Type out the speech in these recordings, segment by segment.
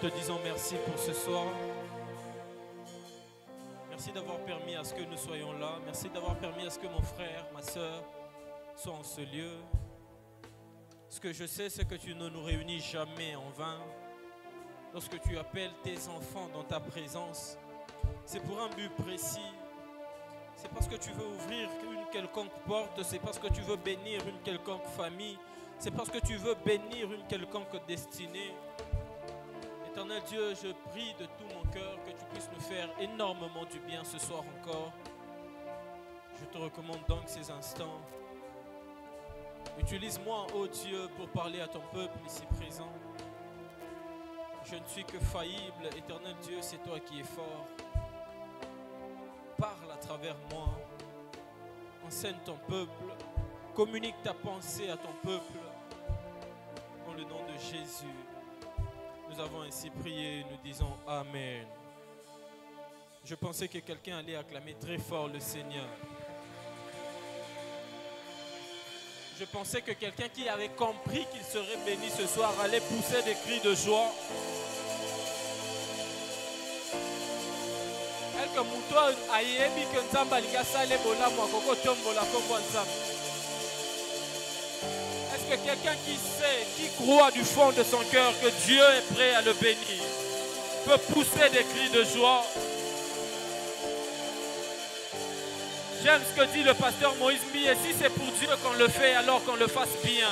te disons merci pour ce soir. Merci d'avoir permis à ce que nous soyons là. Merci d'avoir permis à ce que mon frère, ma soeur soient en ce lieu. Ce que je sais, c'est que tu ne nous réunis jamais en vain. Lorsque tu appelles tes enfants dans ta présence, c'est pour un but précis. C'est parce que tu veux ouvrir une quelconque porte. C'est parce que tu veux bénir une quelconque famille. C'est parce que tu veux bénir une quelconque destinée. Éternel Dieu, je prie de tout mon cœur que tu puisses nous faire énormément du bien ce soir encore. Je te recommande donc ces instants. Utilise-moi, ô Dieu, pour parler à ton peuple ici présent. Je ne suis que faillible. Éternel Dieu, c'est toi qui es fort. Parle à travers moi. Enseigne ton peuple. Communique ta pensée à ton peuple. Dans le nom de Jésus. Nous avons ainsi prié, nous disons Amen. Je pensais que quelqu'un allait acclamer très fort le Seigneur. Je pensais que quelqu'un qui avait compris qu'il serait béni ce soir allait pousser des cris de joie. Est-ce que quelqu'un qui sait, qui croit du fond de son cœur que Dieu est prêt à le bénir, peut pousser des cris de joie? J'aime ce que dit le pasteur Moïse Mie. Et si c'est pour Dieu qu'on le fait, alors qu'on le fasse bien.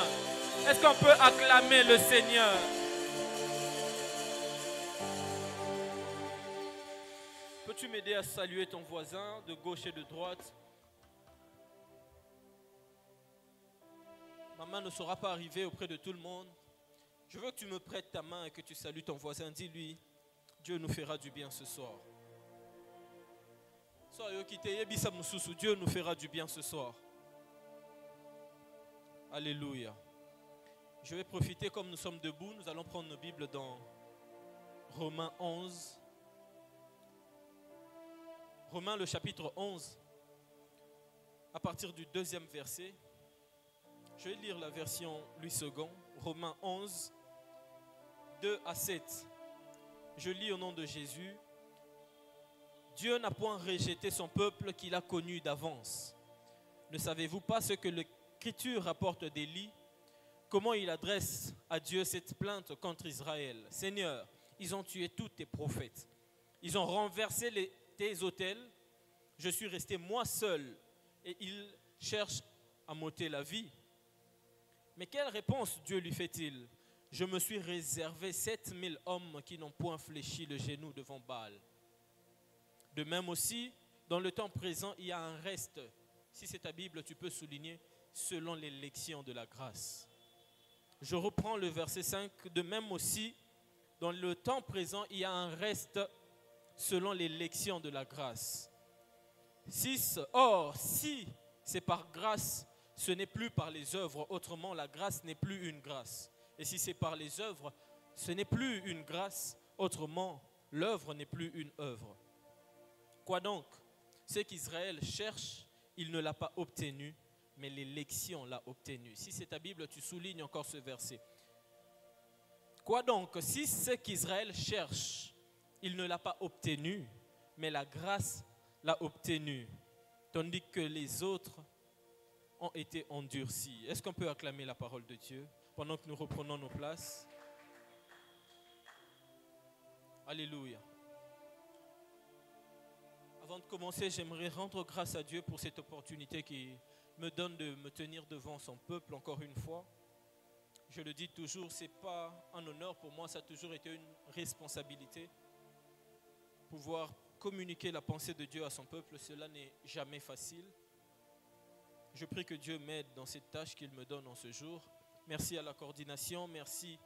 Est-ce qu'on peut acclamer le Seigneur? Peux-tu m'aider à saluer ton voisin de gauche et de droite? Maman ne saura pas arriver auprès de tout le monde. Je veux que tu me prêtes ta main et que tu salues ton voisin. Dis-lui, Dieu nous fera du bien ce soir. Dieu nous fera du bien ce soir. Alléluia. Je vais profiter, comme nous sommes debout, nous allons prendre nos Bibles dans Romains 11. Romains le chapitre 11, à partir du 2e verset. Je vais lire la version Louis II, Romains 11, 2 à 7. Je lis au nom de Jésus. Dieu n'a point rejeté son peuple qu'il a connu d'avance. Ne savez-vous pas ce que l'Écriture rapporte d'Élie? Comment il adresse à Dieu cette plainte contre Israël? Seigneur, ils ont tué tous tes prophètes. Ils ont renversé tes autels. Je suis resté moi seul et ils cherchent à m'ôter la vie. Mais quelle réponse Dieu lui fait-il? Je me suis réservé 7000 hommes qui n'ont point fléchi le genou devant Baal. De même aussi, dans le temps présent, il y a un reste. Si c'est ta Bible, tu peux souligner selon l'élection de la grâce. Je reprends le verset 5. De même aussi, dans le temps présent, il y a un reste selon l'élection de la grâce. 6. Or, si c'est par grâce, ce n'est plus par les œuvres. Autrement, la grâce n'est plus une grâce. Et si c'est par les œuvres, ce n'est plus une grâce. Autrement, l'œuvre n'est plus une œuvre. Quoi donc? Ce qu'Israël cherche, il ne l'a pas obtenu, mais l'élection l'a obtenu. Si c'est ta Bible, tu soulignes encore ce verset. Quoi donc? Si ce qu'Israël cherche, il ne l'a pas obtenu, mais la grâce l'a obtenu, tandis que les autres ont été endurcis. Est-ce qu'on peut acclamer la parole de Dieu pendant que nous reprenons nos places? Alléluia. Avant de commencer, j'aimerais rendre grâce à Dieu pour cette opportunité qu'il me donne de me tenir devant son peuple encore une fois. Je le dis toujours, ce n'est pas un honneur pour moi, ça a toujours été une responsabilité. Pouvoir communiquer la pensée de Dieu à son peuple, cela n'est jamais facile. Je prie que Dieu m'aide dans cette tâche qu'il me donne en ce jour. Merci à la coordination, merci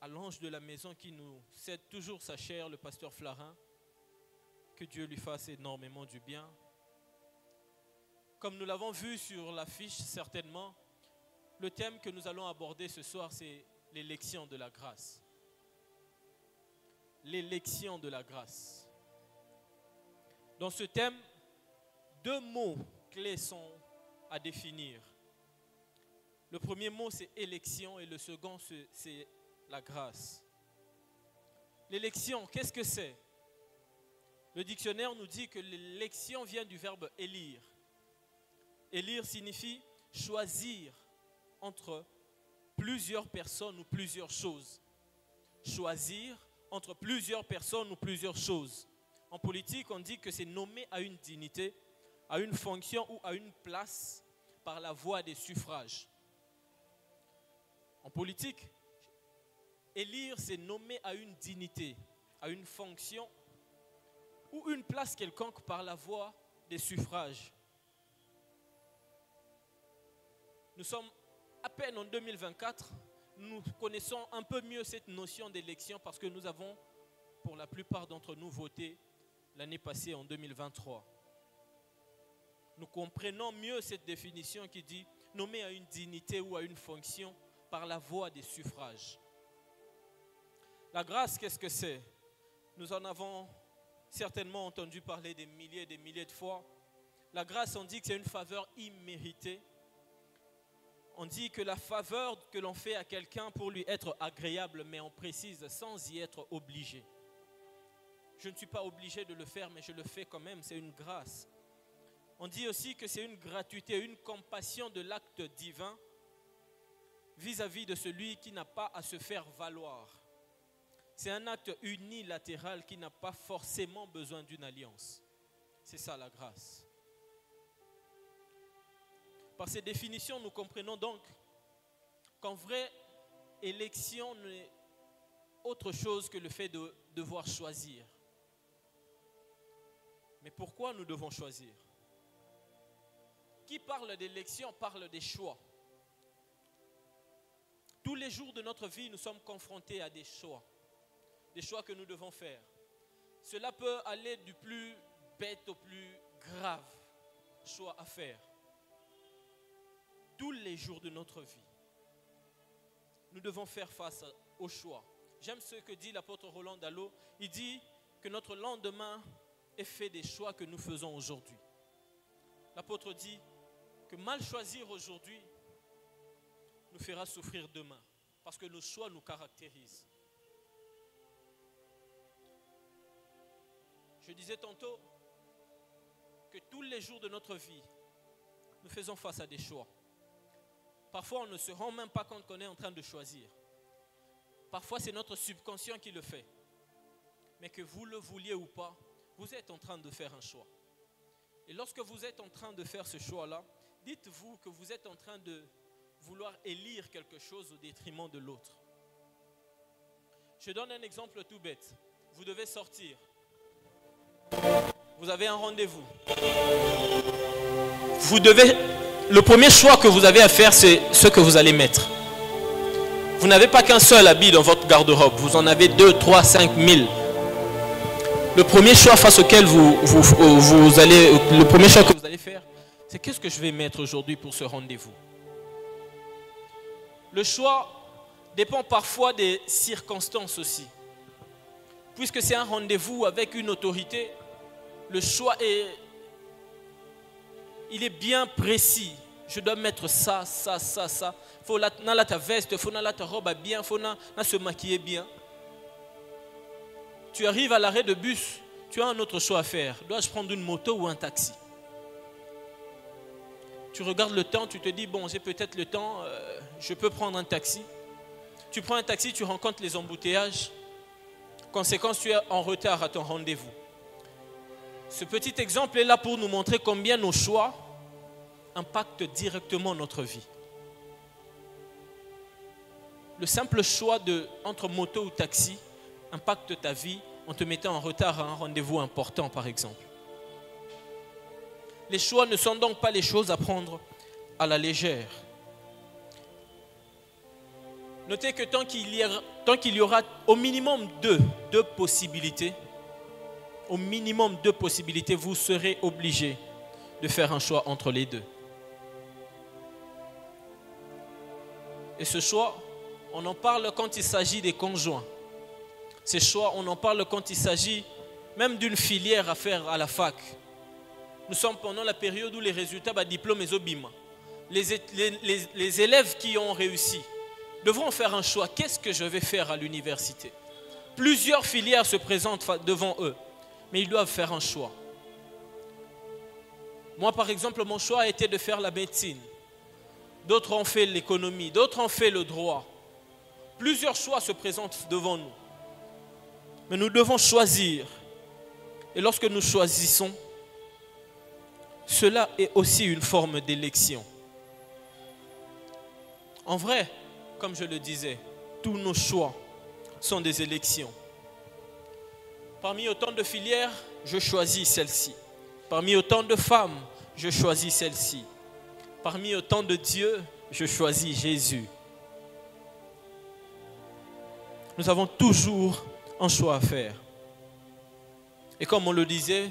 à l'ange de la maison qui nous cède toujours sa chair, le pasteur Flarin. Que Dieu lui fasse énormément du bien. Comme nous l'avons vu sur l'affiche certainement, le thème que nous allons aborder ce soir, c'est l'élection de la grâce. L'élection de la grâce. Dans ce thème, 2 mots clés sont à définir. Le premier mot, c'est élection et le second, c'est la grâce. L'élection, qu'est-ce que c'est? Le dictionnaire nous dit que l'élection vient du verbe élire. Élire signifie choisir entre plusieurs personnes ou plusieurs choses. Choisir entre plusieurs personnes ou plusieurs choses. En politique, on dit que c'est nommé à une dignité, à une fonction ou à une place par la voie des suffrages. En politique, élire, c'est nommer à une dignité, à une fonction ou une place quelconque par la voie des suffrages. Nous sommes à peine en 2024, nous connaissons un peu mieux cette notion d'élection parce que nous avons, pour la plupart d'entre nous, voté l'année passée en 2023. Nous comprenons mieux cette définition qui dit nommer à une dignité ou à une fonction par la voie des suffrages. La grâce, qu'est-ce que c'est? Nous en avons certainement entendu parler des milliers et des milliers de fois. La grâce, on dit que c'est une faveur imméritée. On dit que la faveur que l'on fait à quelqu'un pour lui être agréable, mais on précise sans y être obligé. Je ne suis pas obligé de le faire, mais je le fais quand même, c'est une grâce. On dit aussi que c'est une gratuité, une compassion de l'acte divin vis-à-vis de celui qui n'a pas à se faire valoir. C'est un acte unilatéral qui n'a pas forcément besoin d'une alliance. C'est ça la grâce. Par ces définitions, nous comprenons donc qu'en vrai, élection n'est autre chose que le fait de devoir choisir. Mais pourquoi nous devons choisir? Qui parle d'élection parle des choix. Tous les jours de notre vie, nous sommes confrontés à des choix que nous devons faire. Cela peut aller du plus bête au plus grave choix à faire. Tous les jours de notre vie, nous devons faire face aux choix. J'aime ce que dit l'apôtre Roland Dallot. Il dit que notre lendemain est fait des choix que nous faisons aujourd'hui. L'apôtre dit que mal choisir aujourd'hui nous fera souffrir demain, parce que nos choix nous caractérisent. Je disais tantôt que tous les jours de notre vie, nous faisons face à des choix. Parfois, on ne se rend même pas compte qu'on est en train de choisir. Parfois, c'est notre subconscient qui le fait. Mais que vous le vouliez ou pas, vous êtes en train de faire un choix. Et lorsque vous êtes en train de faire ce choix-là, dites-vous que vous êtes en train de vouloir élire quelque chose au détriment de l'autre. Je donne un exemple tout bête. Vous devez sortir. Vous avez un rendez-vous. Le premier choix que vous avez à faire, c'est ce que vous allez mettre. Vous n'avez pas qu'un seul habit dans votre garde-robe. Vous en avez 2, 3, 5 000. Le premier choix face auquel le premier choix que vous allez faire, c'est qu'est-ce que je vais mettre aujourd'hui pour ce rendez-vous. Le choix dépend parfois des circonstances aussi. Puisque c'est un rendez-vous avec une autorité, le choix il est bien précis. Je dois mettre ça, ça, ça, ça. Il faut ta veste, il faut ta robe bien, il faut se maquiller bien. Tu arrives à l'arrêt de bus, tu as un autre choix à faire. Dois-je prendre une moto ou un taxi? Tu regardes le temps, tu te dis, bon, j'ai peut-être le temps, je peux prendre un taxi. Tu prends un taxi, tu rencontres les embouteillages. Conséquence, tu es en retard à ton rendez-vous. Ce petit exemple est là pour nous montrer combien nos choix impactent directement notre vie. Le simple choix entre moto ou taxi impacte ta vie en te mettant en retard à un rendez-vous important, par exemple. Les choix ne sont donc pas les choses à prendre à la légère. Notez que tant qu'il y aura au minimum deux possibilités, vous serez obligé de faire un choix entre les deux. Et ce choix, on en parle quand il s'agit des conjoints. Ces choix, on en parle quand il s'agit même d'une filière à faire à la fac. Nous sommes pendant la période où les résultats diplôme et obima. Les élèves qui ont réussi devront faire un choix. Qu'est-ce que je vais faire à l'université? Plusieurs filières se présentent devant eux, mais ils doivent faire un choix. Moi, par exemple, mon choix a été de faire la médecine. D'autres ont fait l'économie, d'autres ont fait le droit. Plusieurs choix se présentent devant nous. Mais nous devons choisir. Et lorsque nous choisissons, cela est aussi une forme d'élection. En vrai, comme je le disais, tous nos choix sont des élections. Parmi autant de filières, je choisis celle-ci. Parmi autant de femmes, je choisis celle-ci. Parmi autant de dieux, je choisis Jésus. Nous avons toujours un choix à faire. Et comme on le disait,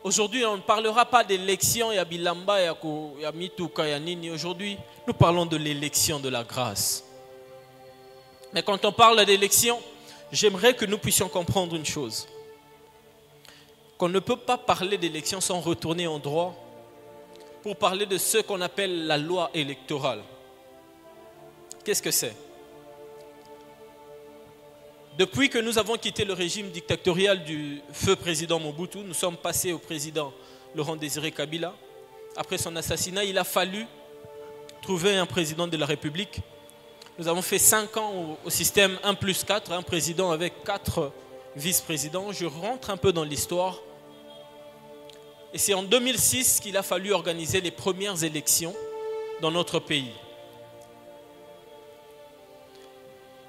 aujourd'hui, on ne parlera pas d'élection, ya bilamba, ya mituka, ya nini. Aujourd'hui, nous parlons de l'élection de la grâce. Mais quand on parle d'élection, j'aimerais que nous puissions comprendre une chose. Qu'on ne peut pas parler d'élection sans retourner en droit pour parler de ce qu'on appelle la loi électorale. Qu'est-ce que c'est? Depuis que nous avons quitté le régime dictatorial du feu président Mobutu, nous sommes passés au président Laurent Désiré Kabila. Après son assassinat, il a fallu trouver un président de la République. Nous avons fait 5 ans au système 1+4, un président avec 4 vice-présidents. Je rentre un peu dans l'histoire. Et c'est en 2006 qu'il a fallu organiser les premières élections dans notre pays.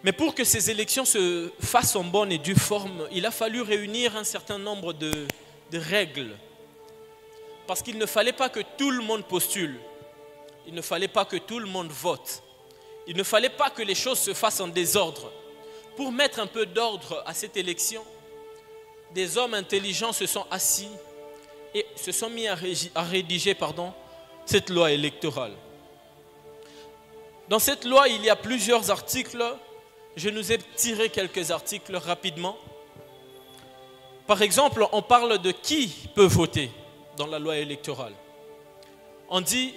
Mais pour que ces élections se fassent en bonne et due forme, il a fallu réunir un certain nombre de règles. Parce qu'il ne fallait pas que tout le monde postule. Il ne fallait pas que tout le monde vote. Il ne fallait pas que les choses se fassent en désordre. Pour mettre un peu d'ordre à cette élection, des hommes intelligents se sont assis et se sont mis à rédiger cette loi électorale. Dans cette loi, il y a plusieurs articles. Je nous ai tiré quelques articles rapidement. Par exemple, on parle de qui peut voter dans la loi électorale. On dit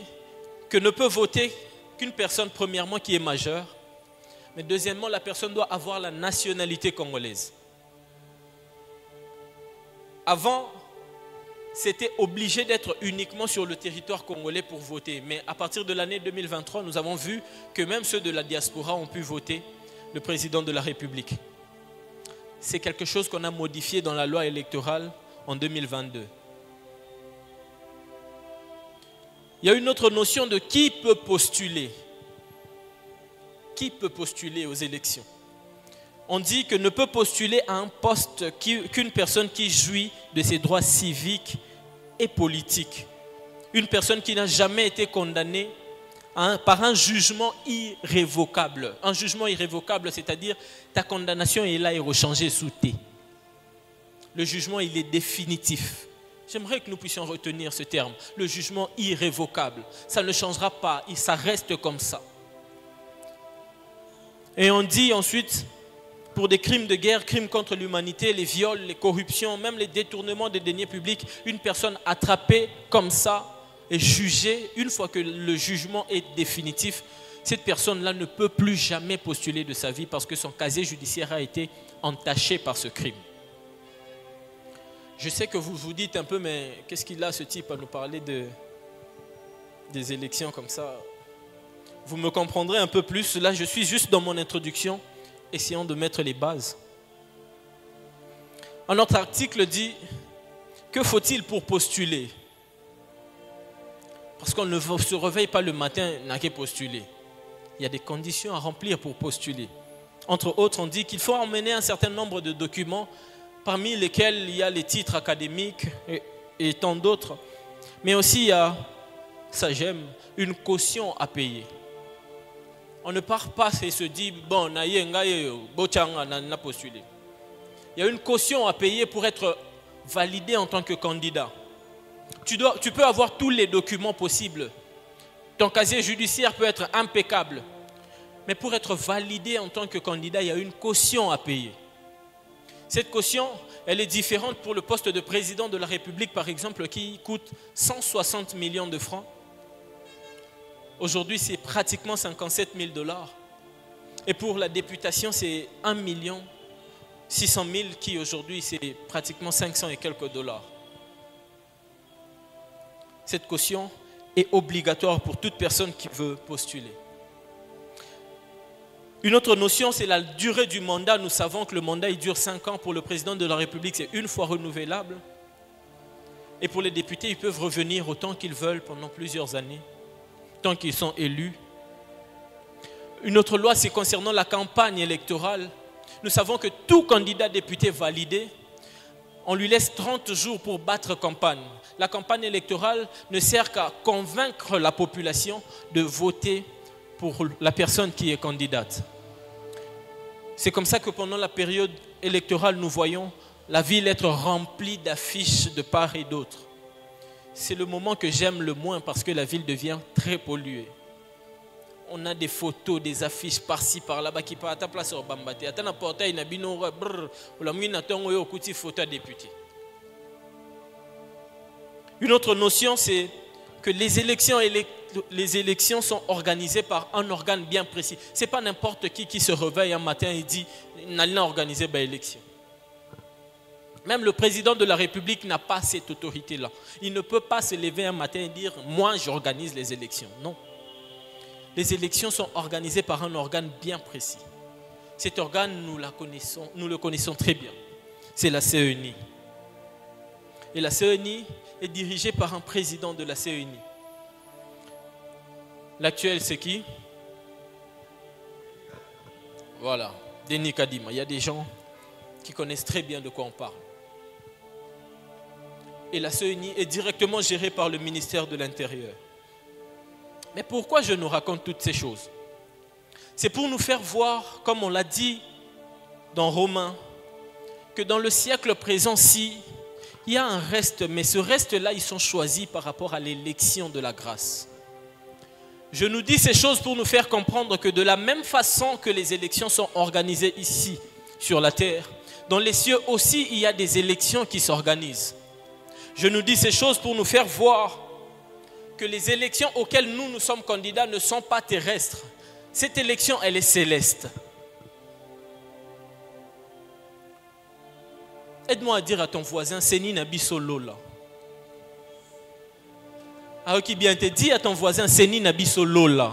que ne peut voter qu'une personne, premièrement, qui est majeure, mais deuxièmement, la personne doit avoir la nationalité congolaise. Avant, c'était obligé d'être uniquement sur le territoire congolais pour voter. Mais à partir de l'année 2023, nous avons vu que même ceux de la diaspora ont pu voter le président de la République. C'est quelque chose qu'on a modifié dans la loi électorale en 2022. Il y a une autre notion de qui peut postuler. Qui peut postuler aux élections? On dit que ne peut postuler à un poste qu'une personne qui jouit de ses droits civiques et politiques. Une personne qui n'a jamais été condamnée par un jugement irrévocable. Un jugement irrévocable, c'est-à-dire ta condamnation est là et rechangée sous thé. Le jugement, il est définitif. J'aimerais que nous puissions retenir ce terme. Le jugement irrévocable. Ça ne changera pas, ça reste comme ça. Et on dit ensuite, pour des crimes de guerre, crimes contre l'humanité, les viols, les corruptions, même les détournements des deniers publics, une personne attrapée comme ça est jugée, une fois que le jugement est définitif, cette personne-là ne peut plus jamais postuler de sa vie parce que son casier judiciaire a été entaché par ce crime. Je sais que vous vous dites un peu, mais qu'est-ce qu'il a ce type à nous parler des élections comme ça? Vous me comprendrez un peu plus. Là, je suis juste dans mon introduction, essayant de mettre les bases. Un autre article dit, que faut-il pour postuler? Parce qu'on ne se réveille pas le matin, n'a qu'à postuler. Il y a des conditions à remplir pour postuler. Entre autres, on dit qu'il faut emmener un certain nombre de documents, parmi lesquels il y a les titres académiques et tant d'autres. Mais aussi, il y a, ça j'aime, une caution à payer. On ne part pas et se dit, bon, n'a postulé. Il y a une caution à payer pour être validé en tant que candidat. Tu peux avoir tous les documents possibles. Ton casier judiciaire peut être impeccable. Mais pour être validé en tant que candidat, il y a une caution à payer. Cette caution, elle est différente pour le poste de président de la République, par exemple, qui coûte 160 millions de francs. Aujourd'hui, c'est pratiquement 57 000 $. Et pour la députation, c'est 1 600 000 qui aujourd'hui, c'est pratiquement 500 et quelques dollars. Cette caution est obligatoire pour toute personne qui veut postuler. Une autre notion, c'est la durée du mandat. Nous savons que le mandat il dure 5 ans. Pour le président de la République, c'est une fois renouvelable. Et pour les députés, ils peuvent revenir autant qu'ils veulent pendant plusieurs années, tant qu'ils sont élus. Une autre loi, c'est concernant la campagne électorale. Nous savons que tout candidat député validé, on lui laisse 30 jours pour battre campagne. La campagne électorale ne sert qu'à convaincre la population de voter pour la personne qui est candidate. C'est comme ça que pendant la période électorale, nous voyons la ville être remplie d'affiches de part et d'autre. C'est le moment que j'aime le moins parce que la ville devient très polluée. On a des photos, des affiches par-ci, par-là, qui partent à place au Bambate. Attends, portail, il y a une photo député. Une autre notion, c'est que les élections sont organisées par un organe bien précis. Ce n'est pas n'importe qui se réveille un matin et dit « N'allons organiser une élection ». Même le président de la République n'a pas cette autorité-là. Il ne peut pas se lever un matin et dire « Moi, j'organise les élections ». Non. Les élections sont organisées par un organe bien précis. Cet organe, nous le connaissons très bien. C'est la CENI. Et la CENI est dirigée par un président de la CENI. L'actuel, c'est qui? Voilà, Denis Kadima. Il y a des gens qui connaissent très bien de quoi on parle. Et la CENI est directement gérée par le ministère de l'Intérieur. Mais pourquoi je nous raconte toutes ces choses? C'est pour nous faire voir, comme on l'a dit dans Romains, que dans le siècle présent-ci, il y a un reste, mais ce reste-là, ils sont choisis par rapport à l'élection de la grâce. Je nous dis ces choses pour nous faire comprendre que de la même façon que les élections sont organisées ici, sur la terre, dans les cieux aussi, il y a des élections qui s'organisent. Je nous dis ces choses pour nous faire voir que les élections auxquelles nous sommes candidats ne sont pas terrestres. Cette élection, elle est céleste. Aide-moi à dire à ton voisin, Seni Nabiso Lola. Alors qui bien te dit à ton voisin, Seni Nabiso Lola.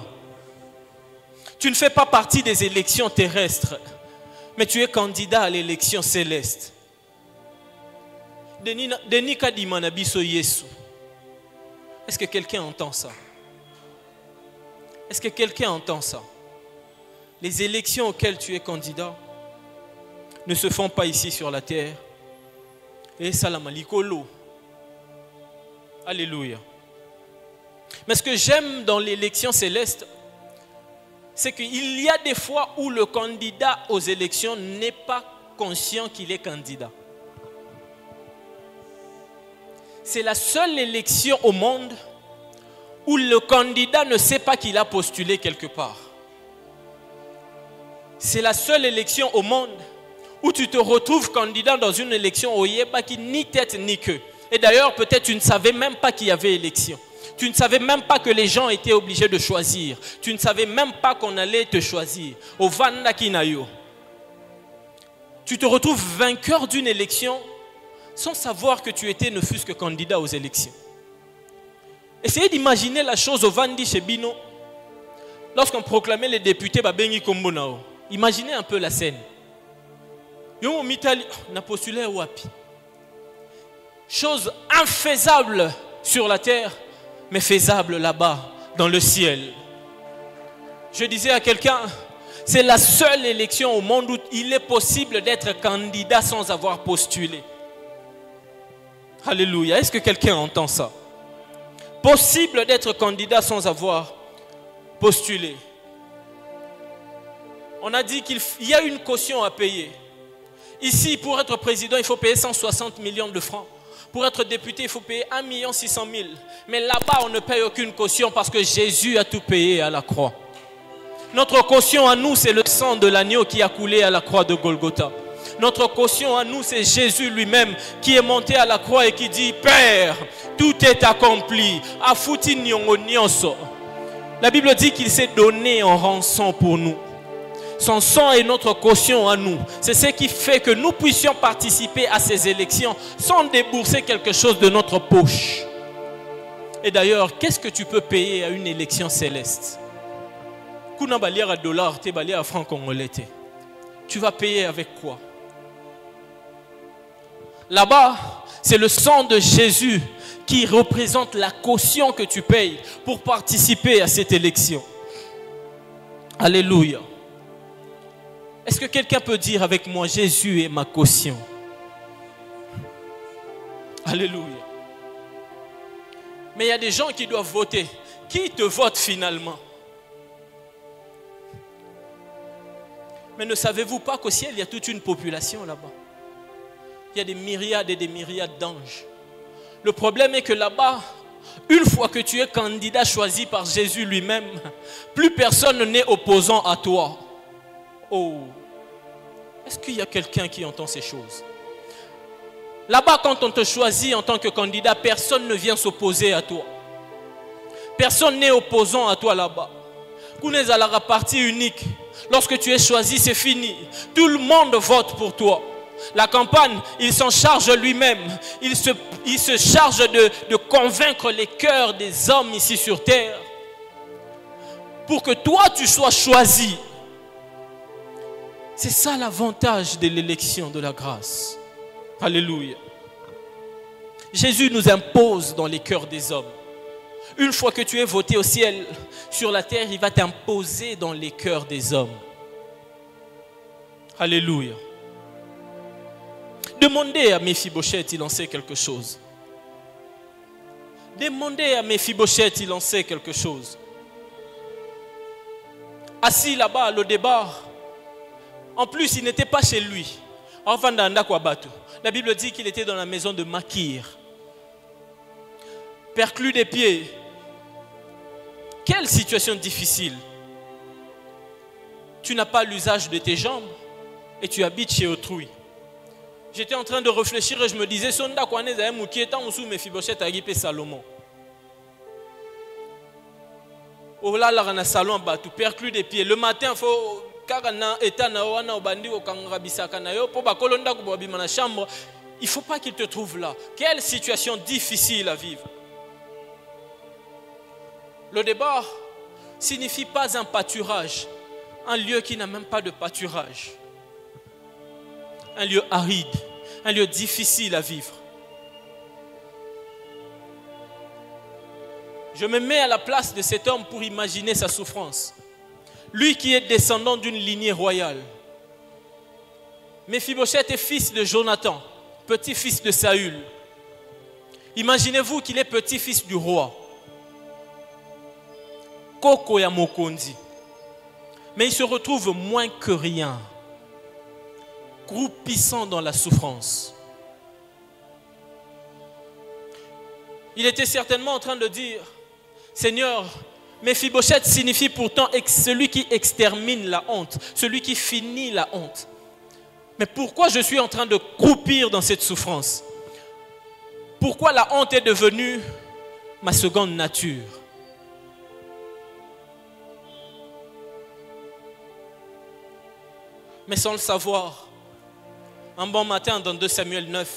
Tu ne fais pas partie des élections terrestres, mais tu es candidat à l'élection céleste. Denis Kadima Nabiso Yesu. Est-ce que quelqu'un entend ça? Est-ce que quelqu'un entend ça? Les élections auxquelles tu es candidat ne se font pas ici sur la terre. Et salam alikolo. Alléluia. Mais ce que j'aime dans l'élection céleste, c'est qu'il y a des fois où le candidat aux élections n'est pas conscient qu'il est candidat. C'est la seule élection au monde où le candidat ne sait pas qu'il a postulé quelque part. C'est la seule élection au monde où tu te retrouves candidat dans une élection au Yéba qui ni tête ni queue. Et d'ailleurs, peut-être tu ne savais même pas qu'il y avait élection. Tu ne savais même pas que les gens étaient obligés de choisir. Tu ne savais même pas qu'on allait te choisir. Au Vanda Kinayo. Tu te retrouves vainqueur d'une élection sans savoir que tu étais ne fût-ce que candidat aux élections. Essayez d'imaginer la chose au Vandi chez Bino. Lorsqu'on proclamait les députés Babengi Kombonao. Imaginez un peu la scène. Yo Mitali n'a postulé wapi. Chose infaisable sur la terre, mais faisable là-bas, dans le ciel. Je disais à quelqu'un, c'est la seule élection au monde où il est possible d'être candidat sans avoir postulé. Alléluia. Est-ce que quelqu'un entend ça? Possible d'être candidat sans avoir postulé. On a dit qu'il y a une caution à payer. Ici, pour être président, il faut payer 160 millions de francs. Pour être député, il faut payer 1 600 000. Mais là-bas, on ne paye aucune caution parce que Jésus a tout payé à la croix. Notre caution à nous, c'est le sang de l'agneau qui a coulé à la croix de Golgotha. Notre caution à nous, c'est Jésus lui-même qui est monté à la croix et qui dit « Père, tout est accompli. Afuti nyongo nyonso ». La Bible dit qu'il s'est donné en rançon pour nous. Son sang est notre caution à nous. C'est ce qui fait que nous puissions participer à ces élections sans débourser quelque chose de notre poche. Et d'ailleurs, qu'est-ce que tu peux payer à une élection céleste? Kuna balière à dollar, te balière à franc congolais. Tu vas payer avec quoi? Là-bas, c'est le sang de Jésus qui représente la caution que tu payes pour participer à cette élection. Alléluia. Est-ce que quelqu'un peut dire avec moi, Jésus est ma caution? Alléluia. Mais il y a des gens qui doivent voter. Qui te vote finalement? Mais ne savez-vous pas qu'au ciel, il y a toute une population là-bas? Il y a des myriades et des myriades d'anges. Le problème est que là-bas, une fois que tu es candidat choisi par Jésus lui-même, plus personne n'est opposant à toi. Oh, est-ce qu'il y a quelqu'un qui entend ces choses? Là-bas, quand on te choisit en tant que candidat, personne ne vient s'opposer à toi. Personne n'est opposant à toi là-bas. Kounez à la partie unique. Lorsque tu es choisi, c'est fini. Tout le monde vote pour toi. La campagne, il s'en charge lui-même. Il se charge de convaincre les cœurs des hommes ici sur terre. Pour que toi, tu sois choisi. C'est ça l'avantage de l'élection de la grâce. Alléluia. Jésus nous impose dans les cœurs des hommes. Une fois que tu es voté au ciel, sur la terre, il va t'imposer dans les cœurs des hommes. Alléluia. Demandez à Méphibosheth, il en sait quelque chose. Demandez à Méphibosheth, il en sait quelque chose. Assis là-bas, le débat. En plus, il n'était pas chez lui. La Bible dit qu'il était dans la maison de Makir. Perclus des pieds. Quelle situation difficile. Tu n'as pas l'usage de tes jambes et tu habites chez autrui. J'étais en train de réfléchir et je me disais, Sonda Kwanez a un qui est en dessous Méphibosheth a guipé Salomon. Oh là là, on a salon batou, perclus des pieds. Le matin, il faut. Il ne faut pas qu'il te trouve là. Quelle situation difficile à vivre. Le débat signifie pas un pâturage, un lieu qui n'a même pas de pâturage, un lieu aride, un lieu difficile à vivre. Je me mets à la place de cet homme pour imaginer sa souffrance. Lui qui est descendant d'une lignée royale. Méphibosheth est fils de Jonathan, petit-fils de Saül. Imaginez-vous qu'il est petit-fils du roi. Koko ya Mokondi. Mais il se retrouve moins que rien, croupissant dans la souffrance. Il était certainement en train de dire, Seigneur, Méphibosheth signifie pourtant celui qui extermine la honte, celui qui finit la honte. Mais pourquoi je suis en train de croupir dans cette souffrance? Pourquoi la honte est devenue ma seconde nature? Mais sans le savoir, un bon matin dans 2 Samuel 9,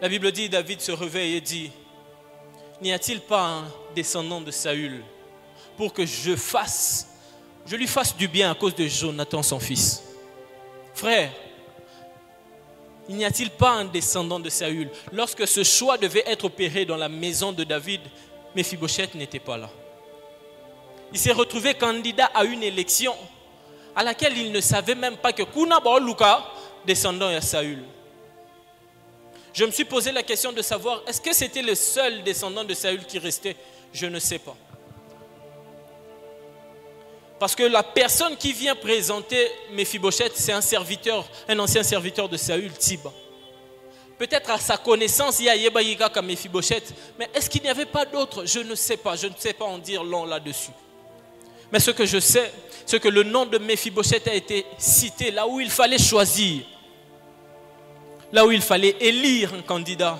la Bible dit, David se réveille et dit, n'y a-t-il pas un descendant de Saül pour que je lui fasse du bien à cause de Jonathan son fils? Frère, n'y a-t-il pas un descendant de Saül? Lorsque ce choix devait être opéré dans la maison de David, Méphibosheth n'était pas là. Il s'est retrouvé candidat à une élection à laquelle il ne savait même pas que Kuna Baoluka, descendant de Saül. Je me suis posé la question de savoir, est-ce que c'était le seul descendant de Saül qui restait? Je ne sais pas. Parce que la personne qui vient présenter Méphibosheth, c'est un serviteur, un ancien serviteur de Saül, Tiba. Peut-être à sa connaissance, il y a Yeba Yiga comme Méphibosheth, mais est-ce qu'il n'y avait pas d'autres? Je ne sais pas en dire long là-dessus. Mais ce que je sais, c'est que le nom de Méphibosheth a été cité là où il fallait choisir. Là où il fallait élire un candidat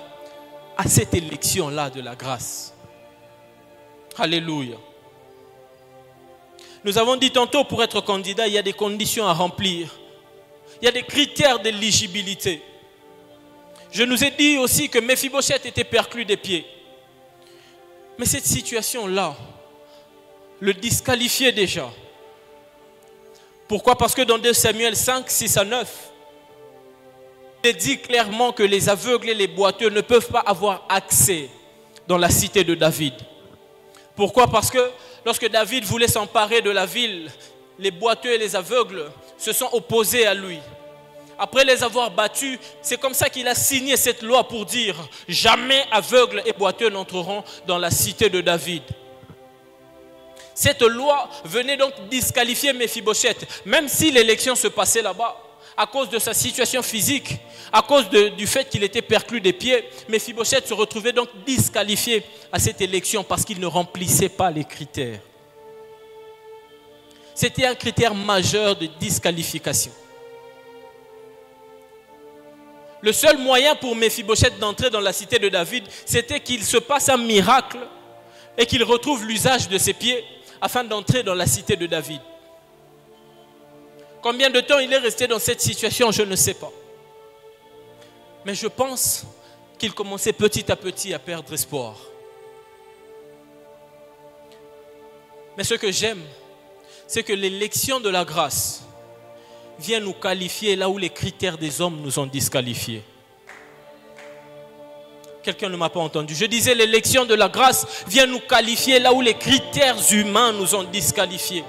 à cette élection-là de la grâce. Alléluia. Nous avons dit tantôt, pour être candidat, il y a des conditions à remplir. Il y a des critères d'éligibilité. Je nous ai dit aussi que Méphibosheth était perclus des pieds. Mais cette situation-là le disqualifiait déjà. Pourquoi? Parce que dans 2 Samuel 5, 6 à 9, il est dit clairement que les aveugles et les boiteux ne peuvent pas avoir accès dans la cité de David. Pourquoi? Parce que lorsque David voulait s'emparer de la ville, les boiteux et les aveugles se sont opposés à lui. Après les avoir battus, c'est comme ça qu'il a signé cette loi pour dire « Jamais aveugles et boiteux n'entreront dans la cité de David ». Cette loi venait donc disqualifier Méphibosheth, même si l'élection se passait là-bas, à cause de sa situation physique, à cause du fait qu'il était perclus des pieds. Méphibosheth se retrouvait donc disqualifié à cette élection parce qu'il ne remplissait pas les critères. C'était un critère majeur de disqualification. Le seul moyen pour Méphibosheth d'entrer dans la cité de David, c'était qu'il se passe un miracle et qu'il retrouve l'usage de ses pieds afin d'entrer dans la cité de David. Combien de temps il est resté dans cette situation, je ne sais pas. Mais je pense qu'il commençait petit à petit à perdre espoir. Mais ce que j'aime, c'est que l'élection de la grâce vient nous qualifier là où les critères des hommes nous ont disqualifiés. Quelqu'un ne m'a pas entendu. Je disais, l'élection de la grâce vient nous qualifier là où les critères humains nous ont disqualifiés.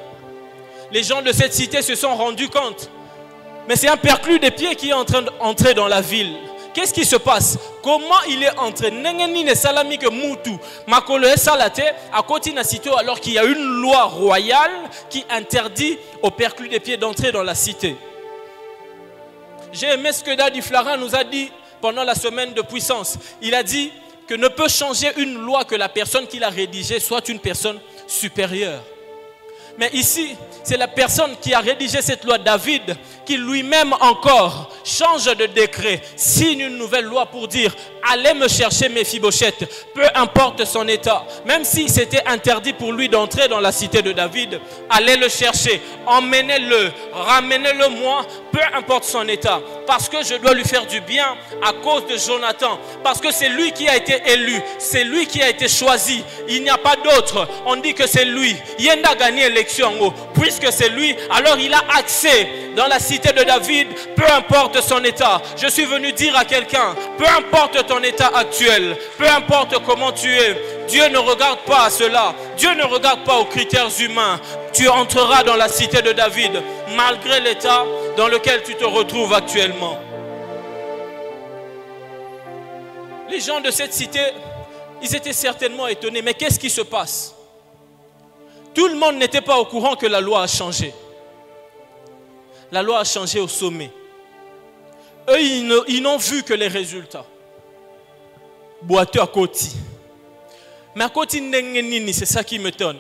Les gens de cette cité se sont rendus compte. Mais c'est un perclus des pieds qui est en train d'entrer dans la ville. Qu'est-ce qui se passe? Comment il est entré? Alors qu'il y a une loi royale qui interdit aux perclus des pieds d'entrer dans la cité. J'ai aimé ce que Daddy Flara nous a dit pendant la semaine de puissance. Il a dit que ne peut changer une loi que la personne qui l'a rédigée soit une personne supérieure. Mais ici, c'est la personne qui a rédigé cette loi, David, qui lui-même encore change de décret, signe une nouvelle loi pour dire « Allez me chercher Méphibosheth », peu importe son état. Même si c'était interdit pour lui d'entrer dans la cité de David, allez le chercher, emmenez-le, ramenez-le moi, peu importe son état. Parce que je dois lui faire du bien à cause de Jonathan. Parce que c'est lui qui a été élu, c'est lui qui a été choisi. Il n'y a pas d'autre. On dit que c'est lui. Yenda a gagné l'élection. Puisque c'est lui, alors il a accès dans la cité de David, peu importe son état. Je suis venu dire à quelqu'un, peu importe ton état actuel, peu importe comment tu es, Dieu ne regarde pas à cela. Dieu ne regarde pas aux critères humains. Tu entreras dans la cité de David, malgré l'état dans lequel tu te retrouves actuellement. Les gens de cette cité, ils étaient certainement étonnés. Mais qu'est-ce qui se passe? Tout le monde n'était pas au courant que la loi a changé. La loi a changé au sommet. Eux, ils n'ont vu que les résultats. Boiteux à Koti. Mais à Koti Nengenini, c'est ça qui m'étonne.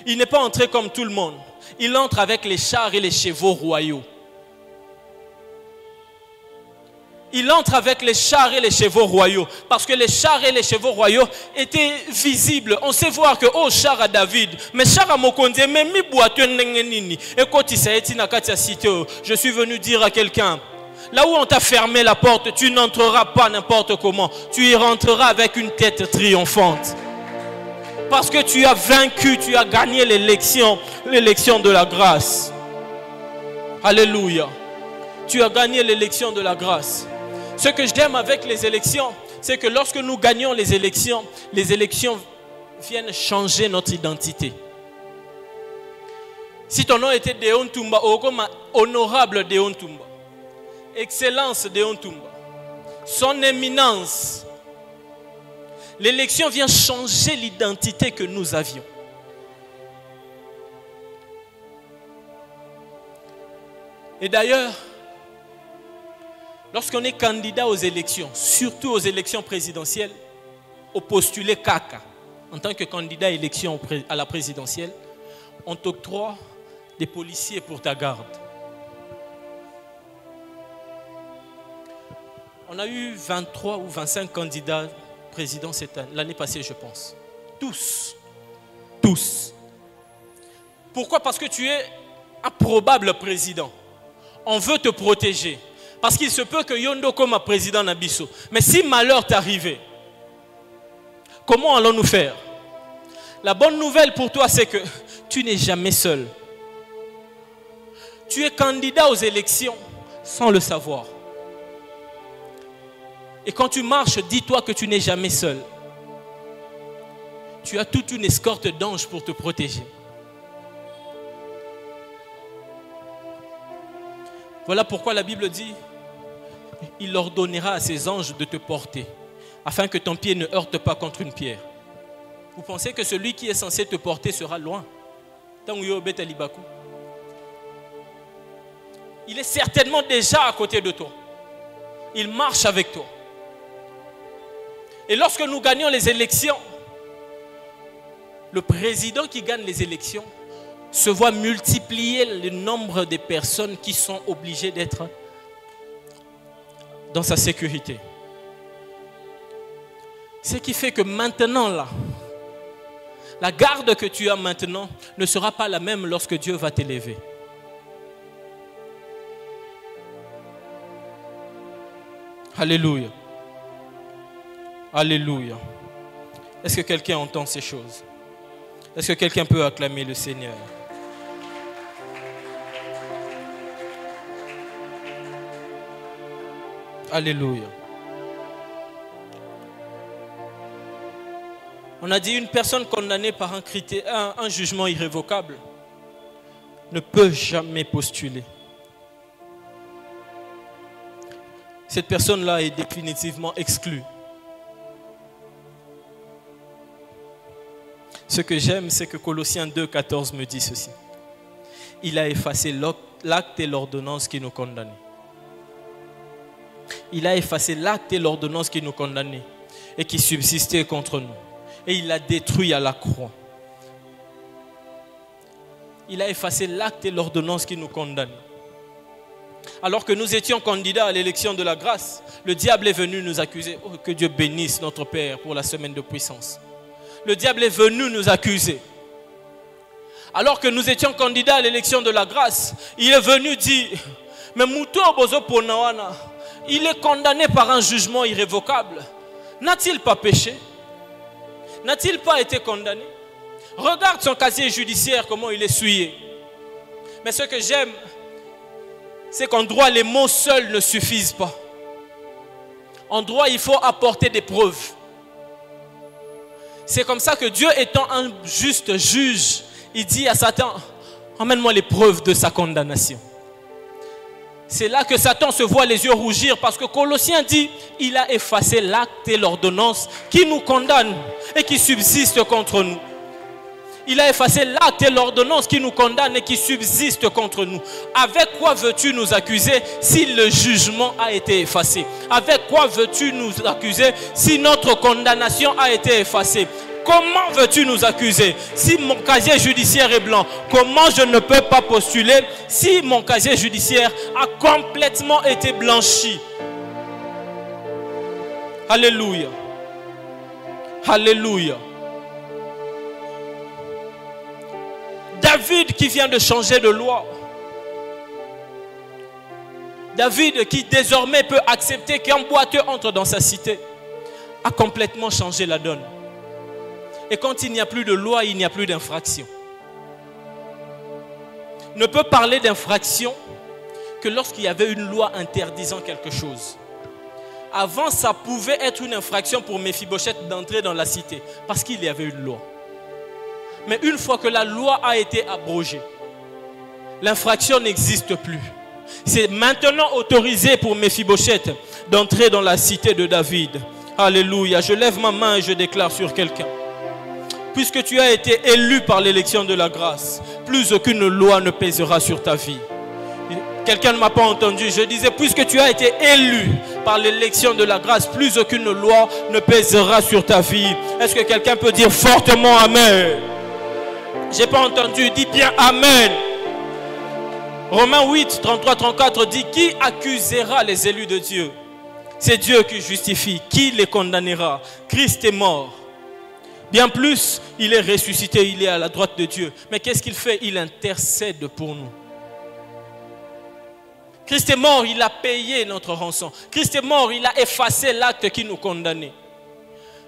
Il n'est pas entré comme tout le monde. Il entre avec les chars et les chevaux royaux. Il entre avec les chars et les chevaux royaux. Parce que les chars et les chevaux royaux étaient visibles. On sait voir que, oh, char à David. Mais char à Mokonde, mais mi boiteux nengenini. Et quand il s'est été dans la cité, je suis venu dire à quelqu'un, là où on t'a fermé la porte, tu n'entreras pas n'importe comment. Tu y rentreras avec une tête triomphante. Parce que tu as vaincu, tu as gagné l'élection de la grâce. Alléluia. Tu as gagné l'élection de la grâce. Ce que j'aime avec les élections, c'est que lorsque nous gagnons les élections viennent changer notre identité. Si ton nom était Deon Tumba, honorable Deon Tumba, excellence Deon Tumba, son éminence, l'élection vient changer l'identité que nous avions. Et d'ailleurs, lorsqu'on est candidat aux élections, surtout aux élections présidentielles, au postulé Kaka, en tant que candidat à l'élection à la présidentielle, on t'octroie des policiers pour ta garde. On a eu 23 ou 25 candidats présidents l'année passée, je pense. Tous. Pourquoi? Parce que tu es un probable président. On veut te protéger. Parce qu'il se peut que Yondo comme président Nabiso. Mais si malheur t'arrivait, comment allons-nous faire? La bonne nouvelle pour toi, c'est que tu n'es jamais seul. Tu es candidat aux élections sans le savoir. Et quand tu marches, dis-toi que tu n'es jamais seul. Tu as toute une escorte d'anges pour te protéger. Voilà pourquoi la Bible dit, il ordonnera à ses anges de te porter, afin que ton pied ne heurte pas contre une pierre. Vous pensez que celui qui est censé te porter sera loin? Il est certainement déjà à côté de toi. Il marche avec toi. Et lorsque nous gagnons les élections, le président qui gagne les élections se voit multiplier le nombre de personnes qui sont obligées d'être dans sa sécurité. Ce qui fait que maintenant là, la garde que tu as maintenant ne sera pas la même lorsque Dieu va t'élever. Alléluia. Alléluia. Est-ce que quelqu'un entend ces choses? Est-ce que quelqu'un peut acclamer le Seigneur? Alléluia. On a dit une personne condamnée par un jugement irrévocable ne peut jamais postuler. Cette personne-là est définitivement exclue. Ce que j'aime, c'est que Colossiens 2,14 me dit ceci. Il a effacé l'acte et l'ordonnance qui nous condamnaient. Il a effacé l'acte et l'ordonnance qui nous condamnaient et qui subsistaient contre nous. Et il l'a détruit à la croix. Il a effacé l'acte et l'ordonnance qui nous condamnent. Alors que nous étions candidats à l'élection de la grâce, le diable est venu nous accuser. Oh, que Dieu bénisse notre Père pour la semaine de puissance. Le diable est venu nous accuser. Alors que nous étions candidats à l'élection de la grâce, il est venu dire, mais Mouto Bozo Ponawana, il est condamné par un jugement irrévocable. N'a-t-il pas péché? N'a-t-il pas été condamné? Regarde son casier judiciaire, comment il est souillé. Mais ce que j'aime, c'est qu'en droit, les mots seuls ne suffisent pas. En droit, il faut apporter des preuves. C'est comme ça que Dieu, étant un juste juge, il dit à Satan, emmène-moi les preuves de sa condamnation. C'est là que Satan se voit les yeux rougir parce que Colossiens dit, il a effacé l'acte et l'ordonnance qui nous condamnent et qui subsistent contre nous. Il a effacé l'acte et l'ordonnance qui nous condamnent et qui subsistent contre nous. Avec quoi veux-tu nous accuser si le jugement a été effacé? Avec quoi veux-tu nous accuser si notre condamnation a été effacée? Comment veux-tu nous accuser si mon casier judiciaire est blanc? Comment je ne peux pas postuler si mon casier judiciaire a complètement été blanchi? Alléluia. Alléluia. David qui vient de changer de loi. David qui désormais peut accepter qu'un boiteux entre dans sa cité, a complètement changé la donne. Et quand il n'y a plus de loi, il n'y a plus d'infraction. Ne peut parler d'infraction que lorsqu'il y avait une loi interdisant quelque chose. Avant, ça pouvait être une infraction pour Méphibosheth d'entrer dans la cité, parce qu'il y avait une loi. Mais une fois que la loi a été abrogée, l'infraction n'existe plus. C'est maintenant autorisé pour Méphibosheth d'entrer dans la cité de David. Alléluia. Je lève ma main et je déclare sur quelqu'un. Puisque tu as été élu par l'élection de la grâce, plus aucune loi ne pèsera sur ta vie. Quelqu'un ne m'a pas entendu. Je disais, puisque tu as été élu par l'élection de la grâce, plus aucune loi ne pèsera sur ta vie. Est-ce que quelqu'un peut dire fortement Amen? Je n'ai pas entendu. Dis bien Amen. Romains 8, 33, 34 dit, qui accusera les élus de Dieu? C'est Dieu qui justifie. Qui les condamnera? Christ est mort. Bien plus, il est ressuscité, il est à la droite de Dieu. Mais qu'est-ce qu'il fait? Il intercède pour nous. Christ est mort, il a payé notre rançon. Christ est mort, il a effacé l'acte qui nous condamnait.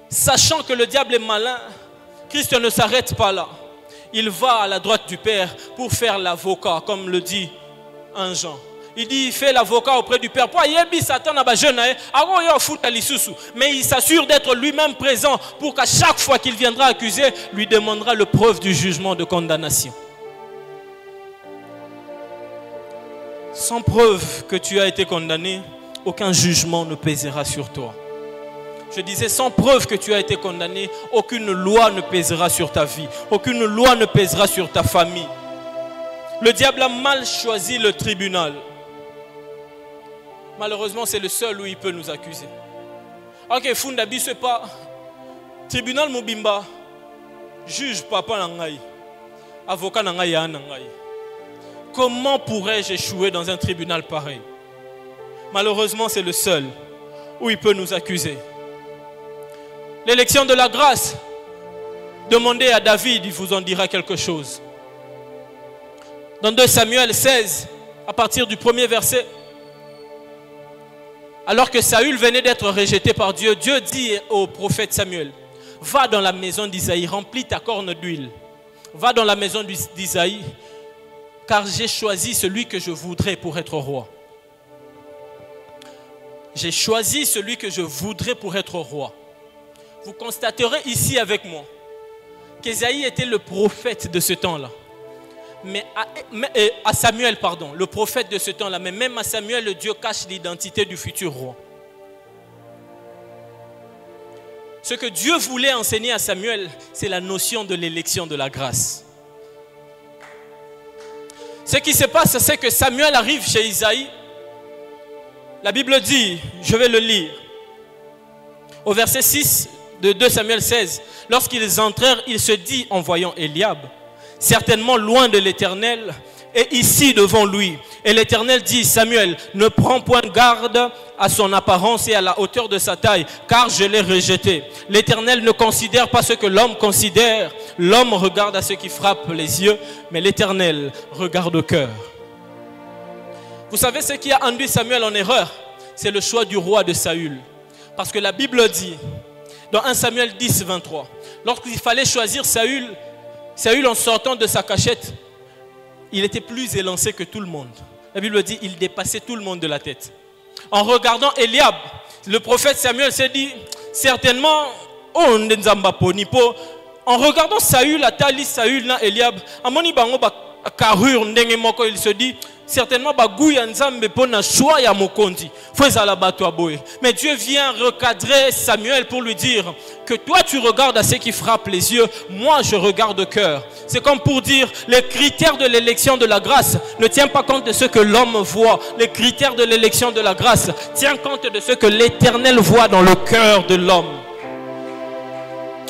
Sachant que le diable est malin, Christ ne s'arrête pas là. Il va à la droite du Père pour faire l'avocat, comme le dit 1 Jean. Il dit, il fait l'avocat auprès du Père. Mais il s'assure d'être lui-même présent pour qu'à chaque fois qu'il viendra accuser, lui demandera le preuve du jugement de condamnation. Sans preuve que tu as été condamné, aucun jugement ne pèsera sur toi. Je disais, sans preuve que tu as été condamné, aucune loi ne pèsera sur ta vie. Aucune loi ne pèsera sur ta famille. Le diable a mal choisi le tribunal. Malheureusement, c'est le seul où il peut nous accuser. Ok, Fundabi, c'est pas tribunal Mobimba, juge papa nangai, avocat nangai ya nangai. Comment pourrais-je échouer dans un tribunal pareil? Malheureusement, c'est le seul où il peut nous accuser. L'élection de la grâce, demandez à David, il vous en dira quelque chose. Dans 2 Samuel 16, à partir du 1er verset, alors que Saül venait d'être rejeté par Dieu, Dieu dit au prophète Samuel, va dans la maison d'Isaïe, remplis ta corne d'huile. Va dans la maison d'Isaïe, car j'ai choisi celui que je voudrais pour être roi. J'ai choisi celui que je voudrais pour être roi. Vous constaterez ici avec moi qu'Isaïe était le prophète de ce temps-là. Mais à Samuel, pardon, le prophète de ce temps-là, mais même à Samuel, Dieu cache l'identité du futur roi. Ce que Dieu voulait enseigner à Samuel, c'est la notion de l'élection de la grâce. Ce qui se passe, c'est que Samuel arrive chez Isaïe. La Bible dit, je vais le lire, au verset 6 de 2 Samuel 16, lorsqu'ils entrèrent, il se dit en voyant Eliab, certainement loin de l'Éternel, et ici devant lui. Et l'Éternel dit, Samuel, ne prends point garde à son apparence et à la hauteur de sa taille, car je l'ai rejeté. L'Éternel ne considère pas ce que l'homme considère. L'homme regarde à ce qui frappe les yeux, mais l'Éternel regarde au cœur. Vous savez ce qui a induit Samuel en erreur? C'est le choix du roi de Saül. Parce que la Bible dit, dans 1 Samuel 10, 23, lorsqu'il fallait choisir Saül en sortant de sa cachette, il était plus élancé que tout le monde. La Bible dit, il dépassait tout le monde de la tête. En regardant Eliab, le prophète Samuel s'est dit, certainement, en regardant Saül, Atali, Saül, Eliab, il se dit, certainement, mais Dieu vient recadrer Samuel pour lui dire que toi tu regardes à ce qui frappe les yeux, moi je regarde au cœur. C'est comme pour dire, les critères de l'élection de la grâce ne tiennent pas compte de ce que l'homme voit. Les critères de l'élection de la grâce tiennent compte de ce que l'Éternel voit dans le cœur de l'homme.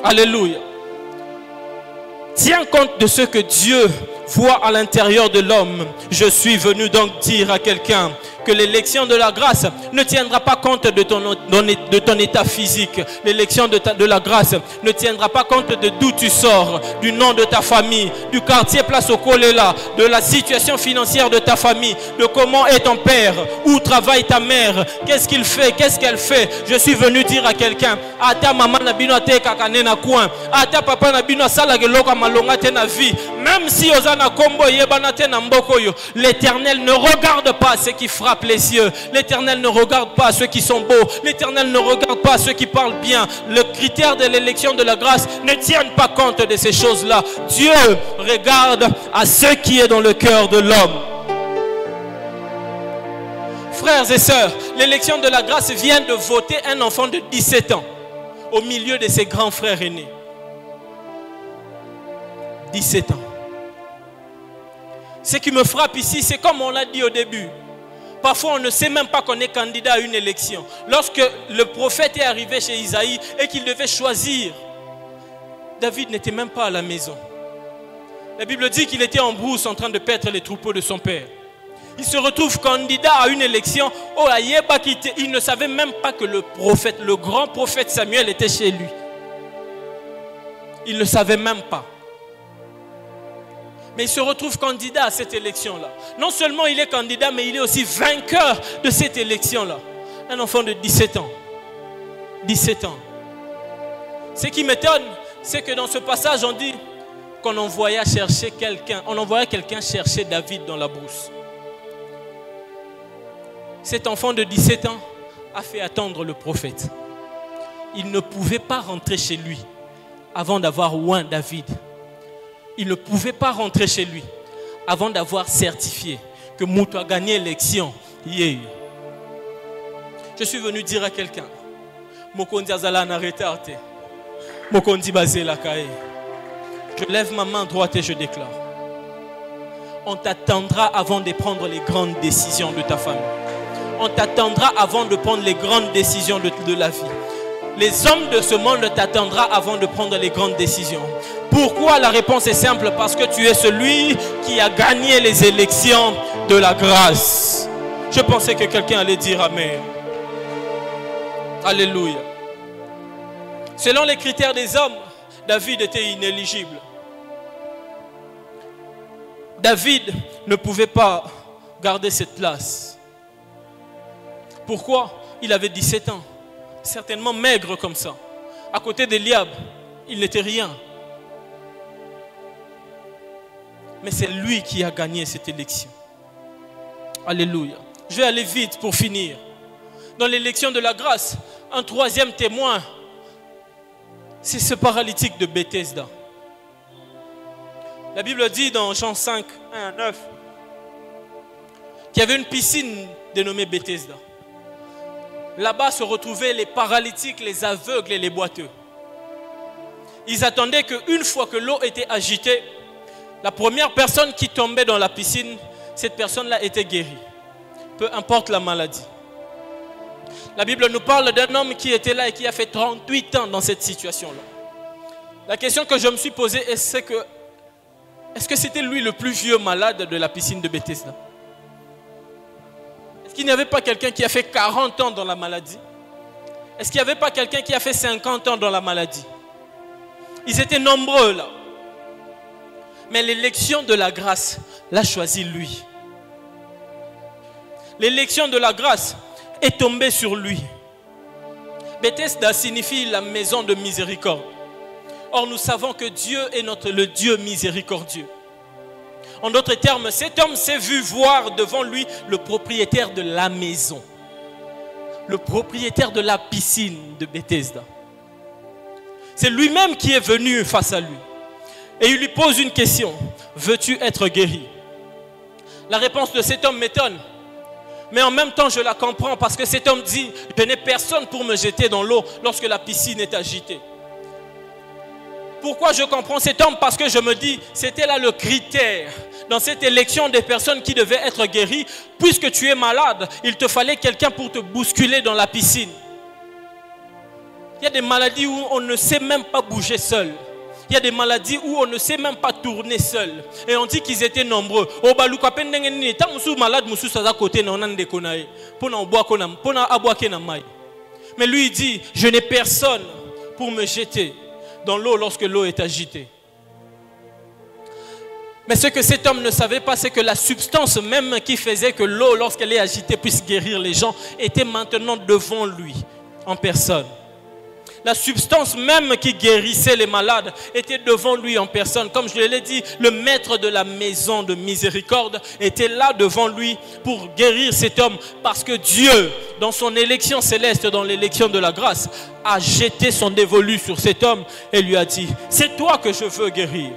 Alléluia. Tiens compte de ce que Dieu voit à l'intérieur de l'homme. Je suis venu donc dire à quelqu'un que l'élection de la grâce ne tiendra pas compte de ton état physique. L'élection de la grâce ne tiendra pas compte de d'où tu sors, du nom de ta famille, du quartier Place au Kolela, de la situation financière de ta famille, de comment est ton père, où travaille ta mère, qu'est-ce qu'il fait, qu'est-ce qu'elle fait. Je suis venu dire à quelqu'un, ata maman nabino te kakane na coin, ata papa nabino sala geloka malonga te na vie, même si ozana kombo yebana te na mboko yo, l'Éternel ne regarde pas ce qui frappe les yeux. L'Éternel ne regarde pas ceux qui sont beaux. L'Éternel ne regarde pas ceux qui parlent bien. Le critère de l'élection de la grâce ne tient pas compte de ces choses-là. Dieu regarde à ce qui est dans le cœur de l'homme. Frères et sœurs, l'élection de la grâce vient de voter un enfant de 17 ans au milieu de ses grands frères aînés. 17 ans. Ce qui me frappe ici, c'est comme on l'a dit au début. Parfois, on ne sait même pas qu'on est candidat à une élection. Lorsque le prophète est arrivé chez Isaïe et qu'il devait choisir, David n'était même pas à la maison. La Bible dit qu'il était en brousse en train de paître les troupeaux de son père. Il se retrouve candidat à une élection. Oh, il ne savait même pas que le prophète, le grand prophète Samuel était chez lui. Il ne savait même pas. Mais il se retrouve candidat à cette élection-là. Non seulement il est candidat, mais il est aussi vainqueur de cette élection-là. Un enfant de 17 ans. 17 ans. Ce qui m'étonne, c'est que dans ce passage, on dit qu'on envoyait chercher quelqu'un. On envoyait quelqu'un chercher David dans la brousse. Cet enfant de 17 ans a fait attendre le prophète. Il ne pouvait pas rentrer chez lui avant d'avoir oint David. Il ne pouvait pas rentrer chez lui avant d'avoir certifié que Moutou a gagné l'élection. Yeah. Je suis venu dire à quelqu'un, Mokondi Azala n'a retardé. Mokondi Bazé la Kae. Je lève ma main droite et je déclare. On t'attendra avant de prendre les grandes décisions de ta famille. On t'attendra avant de prendre les grandes décisions de la vie. Les hommes de ce monde t'attendront avant de prendre les grandes décisions. Pourquoi? La réponse est simple. Parce que tu es celui qui a gagné les élections de la grâce. Je pensais que quelqu'un allait dire Amen. Alléluia. Selon les critères des hommes, David était inéligible. David ne pouvait pas garder cette place. Pourquoi? Il avait 17 ans. Certainement maigre comme ça. À côté d'Eliab, il n'était rien. Mais c'est lui qui a gagné cette élection. Alléluia. Je vais aller vite pour finir. Dans l'élection de la grâce, un troisième témoin, c'est ce paralytique de Bethesda. La Bible dit dans Jean 5, 1 à 9, qu'il y avait une piscine dénommée Bethesda. Là-bas se retrouvaient les paralytiques, les aveugles et les boiteux. Ils attendaient qu'une fois que l'eau était agitée, la première personne qui tombait dans la piscine, cette personne-là était guérie. Peu importe la maladie. La Bible nous parle d'un homme qui était là et qui a fait 38 ans dans cette situation-là. La question que je me suis posée, c'est que est-ce que c'était lui le plus vieux malade de la piscine de Bethesda? Est-ce qu'il n'y avait pas quelqu'un qui a fait 40 ans dans la maladie? Est-ce qu'il n'y avait pas quelqu'un qui a fait 50 ans dans la maladie? Ils étaient nombreux là. Mais l'élection de la grâce l'a choisi lui. L'élection de la grâce est tombée sur lui. Bethesda signifie la maison de miséricorde. Or nous savons que Dieu est le Dieu miséricordieux. En d'autres termes, cet homme s'est vu voir devant lui le propriétaire de la maison. Le propriétaire de la piscine de Bethesda. C'est lui-même qui est venu face à lui. Et il lui pose une question. Veux-tu être guéri? La réponse de cet homme m'étonne. Mais en même temps, je la comprends parce que cet homme dit, je n'ai personne pour me jeter dans l'eau lorsque la piscine est agitée. Pourquoi je comprends cet homme? Parce que je me dis, c'était là le critère. Dans cette élection des personnes qui devaient être guéries, puisque tu es malade, il te fallait quelqu'un pour te bousculer dans la piscine. Il y a des maladies où on ne sait même pas bouger seul. Il y a des maladies où on ne sait même pas tourner seul. Et on dit qu'ils étaient nombreux. Mais lui il dit, je n'ai personne pour me jeter dans l'eau lorsque l'eau est agitée. Mais ce que cet homme ne savait pas, c'est que la substance même qui faisait que l'eau, lorsqu'elle est agitée, puisse guérir les gens, était maintenant devant lui, en personne. La substance même qui guérissait les malades était devant lui en personne. Comme je l'ai dit, le maître de la maison de miséricorde était là devant lui pour guérir cet homme. Parce que Dieu, dans son élection céleste, dans l'élection de la grâce, a jeté son dévolu sur cet homme et lui a dit, c'est toi que je veux guérir.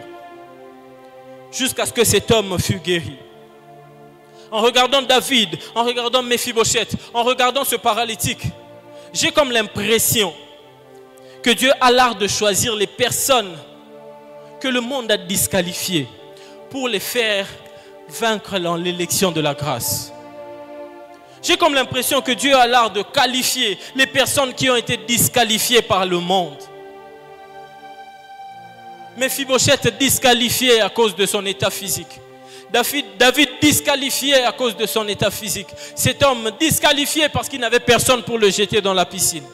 Jusqu'à ce que cet homme fût guéri. En regardant David, en regardant Méphibosheth, en regardant ce paralytique, j'ai comme l'impression que Dieu a l'art de choisir les personnes que le monde a disqualifiées pour les faire vaincre dans l'élection de la grâce. J'ai comme l'impression que Dieu a l'art de qualifier les personnes qui ont été disqualifiées par le monde. Méphibosheth disqualifié à cause de son état physique. David disqualifié à cause de son état physique. Cet homme disqualifié parce qu'il n'avait personne pour le jeter dans la piscine.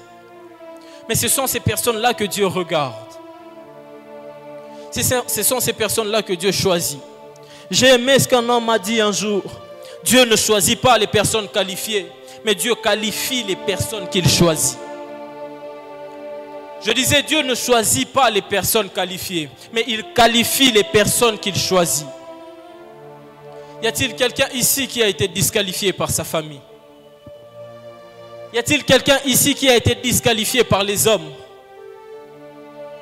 Mais ce sont ces personnes-là que Dieu regarde. Ce sont ces personnes-là que Dieu choisit. J'ai aimé ce qu'un homme m'a dit un jour. Dieu ne choisit pas les personnes qualifiées, mais Dieu qualifie les personnes qu'il choisit. Je disais, Dieu ne choisit pas les personnes qualifiées, mais il qualifie les personnes qu'il choisit. Y a-t-il quelqu'un ici qui a été disqualifié par sa famille? Y a-t-il quelqu'un ici qui a été disqualifié par les hommes?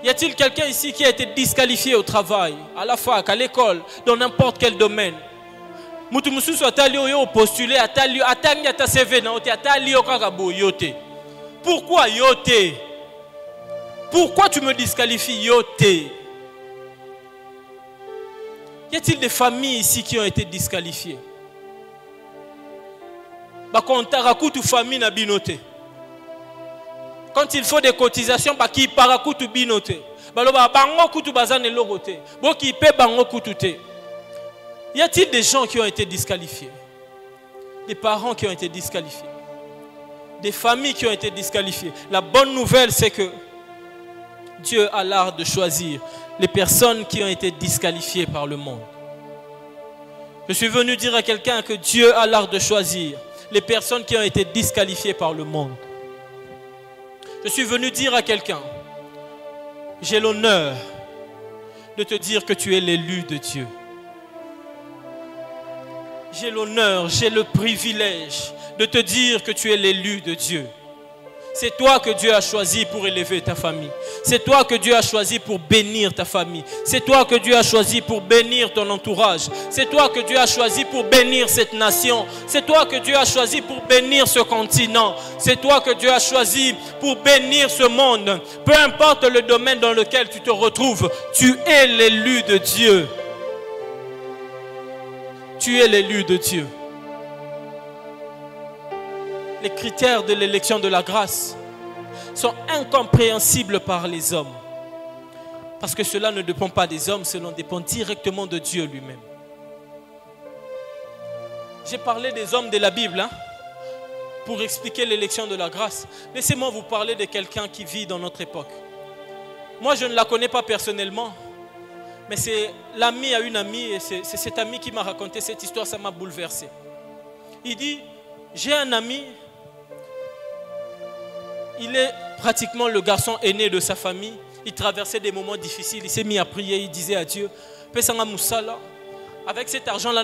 Y a-t-il quelqu'un ici qui a été disqualifié au travail, à la fac, à l'école, dans n'importe quel domaine? Pourquoi yote? Pourquoi tu me disqualifies yote? Y a-t-il des familles ici qui ont été disqualifiées? Quand il faut des cotisations, qui parakutu binote. Y a-t-il des gens qui ont été disqualifiés? Des parents qui ont été disqualifiés? Des familles qui ont été disqualifiées? La bonne nouvelle, c'est que Dieu a l'art de choisir les personnes qui ont été disqualifiées par le monde. Je suis venu dire à quelqu'un que Dieu a l'art de choisir les personnes qui ont été disqualifiées par le monde. Je suis venu dire à quelqu'un, j'ai l'honneur de te dire que tu es l'élu de Dieu. J'ai l'honneur, j'ai le privilège de te dire que tu es l'élu de Dieu. C'est toi que Dieu a choisi pour élever ta famille. C'est toi que Dieu a choisi pour bénir ta famille. C'est toi que Dieu a choisi pour bénir ton entourage. C'est toi que Dieu a choisi pour bénir cette nation. C'est toi que Dieu a choisi pour bénir ce continent. C'est toi que Dieu a choisi pour bénir ce monde. Peu importe le domaine dans lequel tu te retrouves, tu es l'élu de Dieu. Tu es l'élu de Dieu. Les critères de l'élection de la grâce sont incompréhensibles par les hommes. Parce que cela ne dépend pas des hommes, cela dépend directement de Dieu lui-même. J'ai parlé des hommes de la Bible pour expliquer l'élection de la grâce. Laissez-moi vous parler de quelqu'un qui vit dans notre époque. Moi, je ne la connais pas personnellement, mais c'est l'ami à une amie, et c'est cet ami qui m'a raconté cette histoire, ça m'a bouleversé. Il dit, j'ai un ami, il est pratiquement le garçon aîné de sa famille. Il traversait des moments difficiles. Il s'est mis à prier. Il disait à Dieu, avec cet argent-là,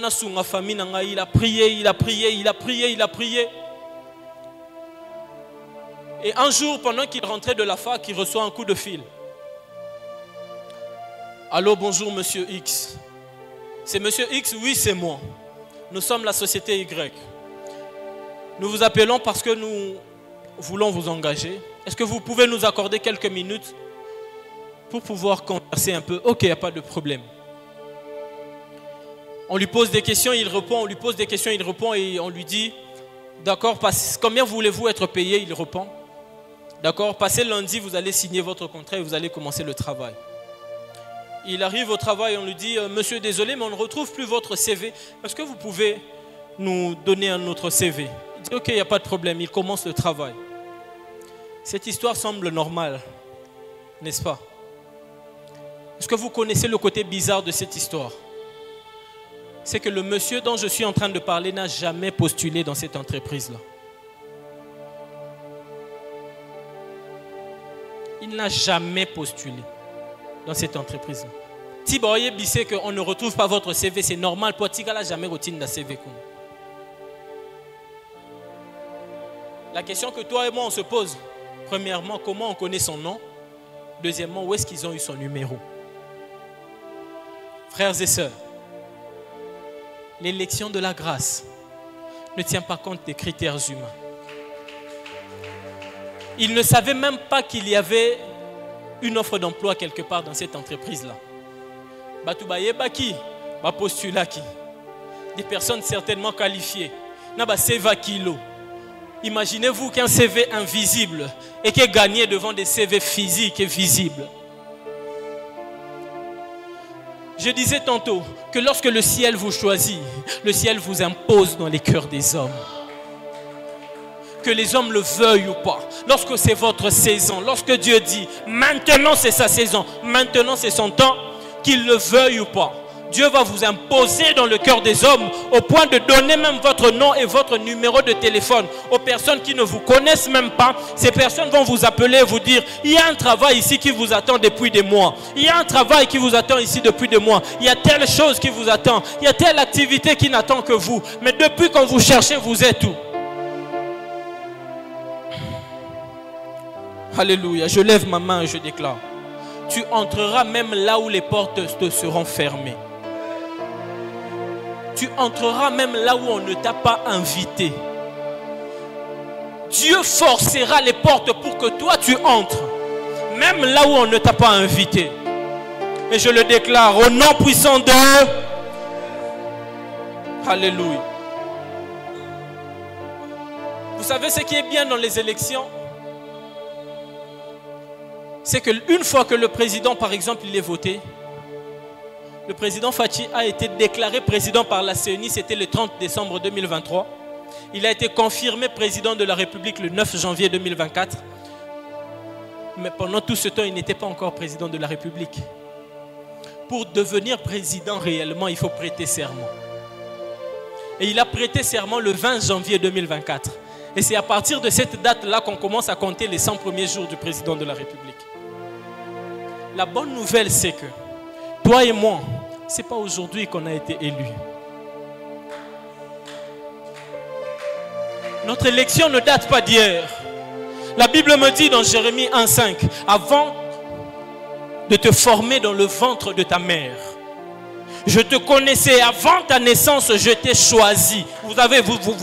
il a prié, il a prié, il a prié, il a prié. Et un jour, pendant qu'il rentrait de la fac, il reçoit un coup de fil. Allô, bonjour, monsieur X. C'est monsieur X? Oui, c'est moi. Nous sommes la société Y. Nous vous appelons parce que nous voulons vous engager. Est-ce que vous pouvez nous accorder quelques minutes pour pouvoir converser un peu? Ok, il n'y a pas de problème. On lui pose des questions, il répond. On lui pose des questions, il répond. Et on lui dit, d'accord, combien voulez-vous être payé? Il répond. D'accord, passez lundi, vous allez signer votre contrat et vous allez commencer le travail. Il arrive au travail, on lui dit, monsieur, désolé, mais on ne retrouve plus votre CV. Est-ce que vous pouvez nous donner un autre CV? Il dit, ok, il n'y a pas de problème. Il commence le travail. Cette histoire semble normale, n'est-ce pas? Est-ce que vous connaissez le côté bizarre de cette histoire? C'est que le monsieur dont je suis en train de parler n'a jamais postulé dans cette entreprise-là. Il n'a jamais postulé dans cette entreprise-là. Si vous voyez qu'on ne retrouve pas votre CV, c'est normal. Pour Tigala, n'a jamais retenu de CV. La question que toi et moi on se pose, premièrement, comment on connaît son nom? Deuxièmement, où est-ce qu'ils ont eu son numéro? Frères et sœurs, l'élection de la grâce ne tient pas compte des critères humains. Ils ne savaient même pas qu'il y avait une offre d'emploi quelque part dans cette entreprise-là. Des personnes certainement qualifiées. Imaginez-vous qu'un CV invisible et qui est gagné devant des CV physiques et visibles. Je disais tantôt que lorsque le ciel vous choisit, le ciel vous impose dans les cœurs des hommes. Que les hommes le veuillent ou pas, lorsque c'est votre saison, lorsque Dieu dit maintenant c'est sa saison, maintenant c'est son temps, qu'il le veuille ou pas. Dieu va vous imposer dans le cœur des hommes au point de donner même votre nom et votre numéro de téléphone aux personnes qui ne vous connaissent même pas. Ces personnes vont vous appeler et vous dire: il y a un travail ici qui vous attend depuis des mois. Il y a un travail qui vous attend ici depuis des mois. Il y a telle chose qui vous attend. Il y a telle activité qui n'attend que vous. Mais depuis qu'on vous cherchez, vous êtes où? Alléluia. Je lève ma main et je déclare: tu entreras même là où les portes te seront fermées. Tu entreras même là où on ne t'a pas invité. Dieu forcera les portes pour que toi tu entres, même là où on ne t'a pas invité. Et je le déclare au nom puissant de... Alléluia. Vous savez ce qui est bien dans les élections? C'est qu'une fois que le président, par exemple, il est voté, le président Fachi a été déclaré président par la CENI, c'était le 30 décembre 2023. Il a été confirmé président de la République le 9 janvier 2024. Mais pendant tout ce temps, il n'était pas encore président de la République. Pour devenir président réellement, il faut prêter serment. Et il a prêté serment le 20 janvier 2024. Et c'est à partir de cette date-là qu'on commence à compter les 100 premiers jours du président de la République. La bonne nouvelle, c'est que toi et moi, ce n'est pas aujourd'hui qu'on a été élus. Notre élection ne date pas d'hier. La Bible me dit dans Jérémie 1,5, avant de te former dans le ventre de ta mère, je te connaissais, avant ta naissance, je t'ai choisi. Vous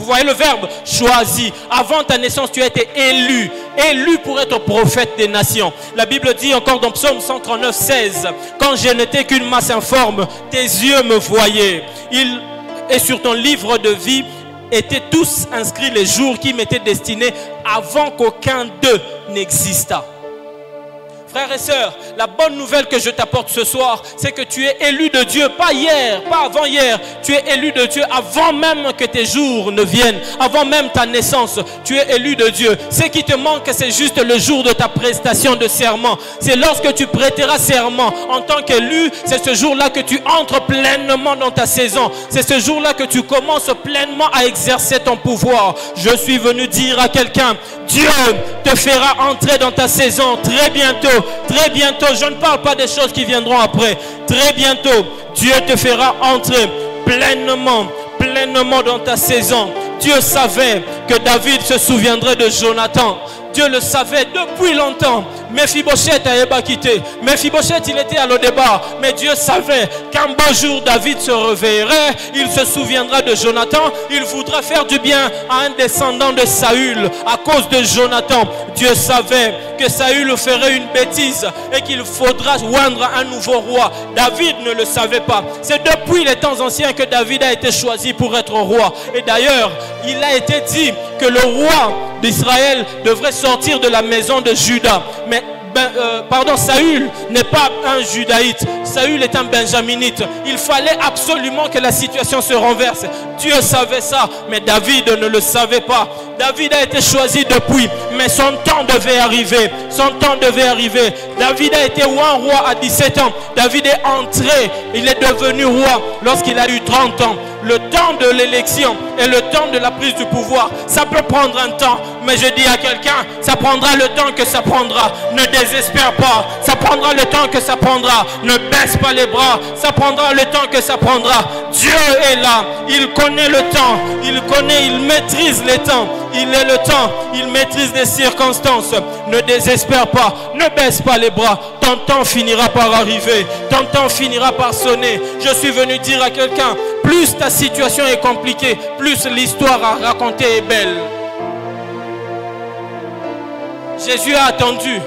voyez le verbe choisi. Avant ta naissance, tu as été élu. Élu pour être prophète des nations. La Bible dit encore dans Psaume 139, 16, quand je n'étais qu'une masse informe, tes yeux me voyaient. Et sur ton livre de vie étaient tous inscrits les jours qui m'étaient destinés avant qu'aucun d'eux n'existât. Frères et sœurs, la bonne nouvelle que je t'apporte ce soir, c'est que tu es élu de Dieu, pas hier, pas avant-hier. Tu es élu de Dieu avant même que tes jours ne viennent, avant même ta naissance. Tu es élu de Dieu. Ce qui te manque, c'est juste le jour de ta prestation de serment. C'est lorsque tu prêteras serment en tant qu'élu, c'est ce jour-là que tu entres pleinement dans ta saison. C'est ce jour-là que tu commences pleinement à exercer ton pouvoir. Je suis venu dire à quelqu'un: Dieu te fera entrer dans ta saison très bientôt. Très bientôt, je ne parle pas des choses qui viendront après. Très bientôt, Dieu te fera entrer pleinement dans ta saison. Dieu savait que David se souviendrait de Jonathan. Dieu le savait depuis longtemps. Mephibosheth a pas quitté. Mephibosheth, il était à l'Odébar. Mais Dieu savait qu'un beau jour, David se réveillerait. Il se souviendra de Jonathan. Il voudra faire du bien à un descendant de Saül à cause de Jonathan. Dieu savait que Saül ferait une bêtise et qu'il faudra oindre un nouveau roi. David ne le savait pas. C'est depuis les temps anciens que David a été choisi pour être roi. Et d'ailleurs, il a été dit que le roi d'Israël devrait sortir de la maison de Juda. Mais Saül n'est pas un judaïte. Saül est un benjaminite. Il fallait absolument que la situation se renverse. Dieu savait ça, mais David ne le savait pas. David a été choisi depuis, mais son temps devait arriver. Son temps devait arriver. David a été roi à 17 ans. David est entré, il est devenu roi lorsqu'il a eu 30 ans. Le temps de l'élection et le temps de la prise du pouvoir, ça peut prendre un temps. Mais je dis à quelqu'un, ça prendra le temps que ça prendra. Ne désespère pas. Ça prendra le temps que ça prendra. Ne baisse pas les bras. Ça prendra le temps que ça prendra. Dieu est là. Il connaît le temps. Il connaît, il maîtrise les temps. Il est le temps. Il maîtrise les circonstances. Ne désespère pas. Ne baisse pas les bras. Ton temps finira par arriver. Ton temps finira par sonner. Je suis venu dire à quelqu'un, plus ta situation est compliquée, plus l'histoire à raconter est belle. Jésus a attendu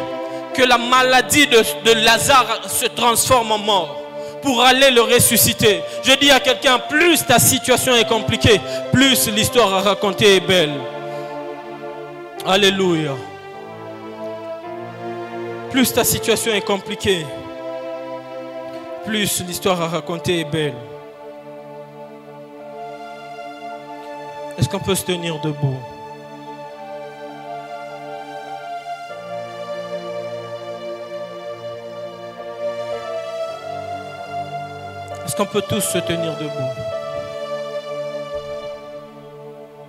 que la maladie de Lazare se transforme en mort pour aller le ressusciter. Je dis à quelqu'un, plus ta situation est compliquée, plus l'histoire à raconter est belle. Alléluia. Plus ta situation est compliquée, plus l'histoire à raconter est belle. Est-ce qu'on peut se tenir debout? Est-ce qu'on peut tous se tenir debout?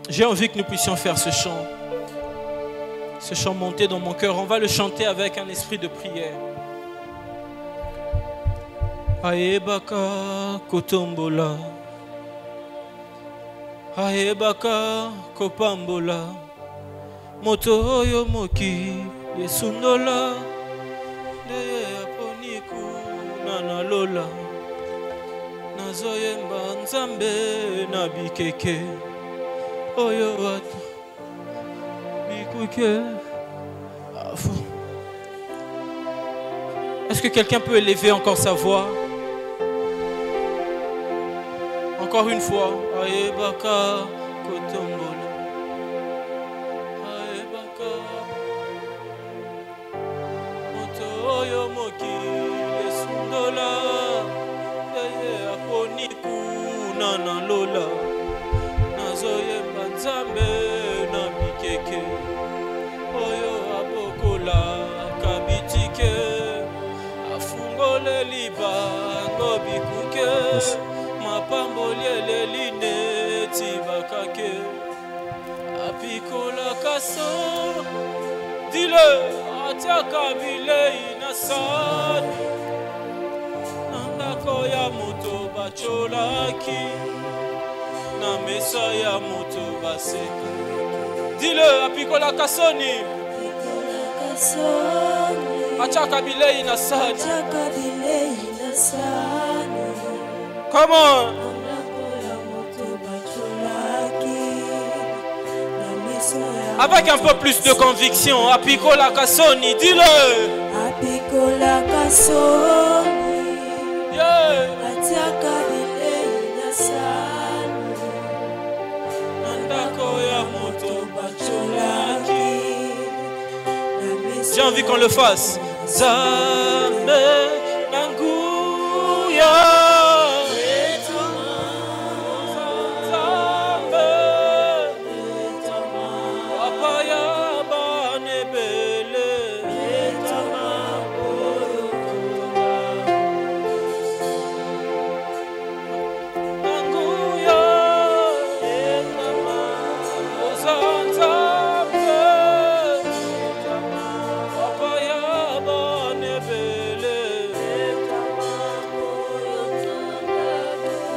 J'ai envie que nous puissions faire ce chant. Ce chant monté dans mon cœur. On va le chanter avec un esprit de prière. Aebaka kotombola. Aebaka kopambola. Moto oyo moki yesundola. Deye aponiku nanalola. Nazoyemba nzambe na bikeke. Oyo wata bikuke. Est-ce que quelqu'un peut élever encore sa voix? Encore une fois. Aebaka kotombola. Aebaka moto oyo moki yesundola. Deye aponiku nanalola. Nazoyemba nzambe na bikeke. Oyo abokola kabitike. Afungole liba ngobikuke. Mapamboliele line tibakake. Apikola kaso. Dile atiaka bilei na sani. Nandako ya moto bacholaki. Na mesa ya moto baseka. Dile apikola kasoni. Atiaka bilei na sani. Come on. Avec un peu plus de conviction. Apikola kasoni. Dis-le. Apikola kasoni. Yeah. Atiaka bilei na sani. Nandako ya moto bacholaki. J'ai envie qu'on le fasse. Zame nanguya.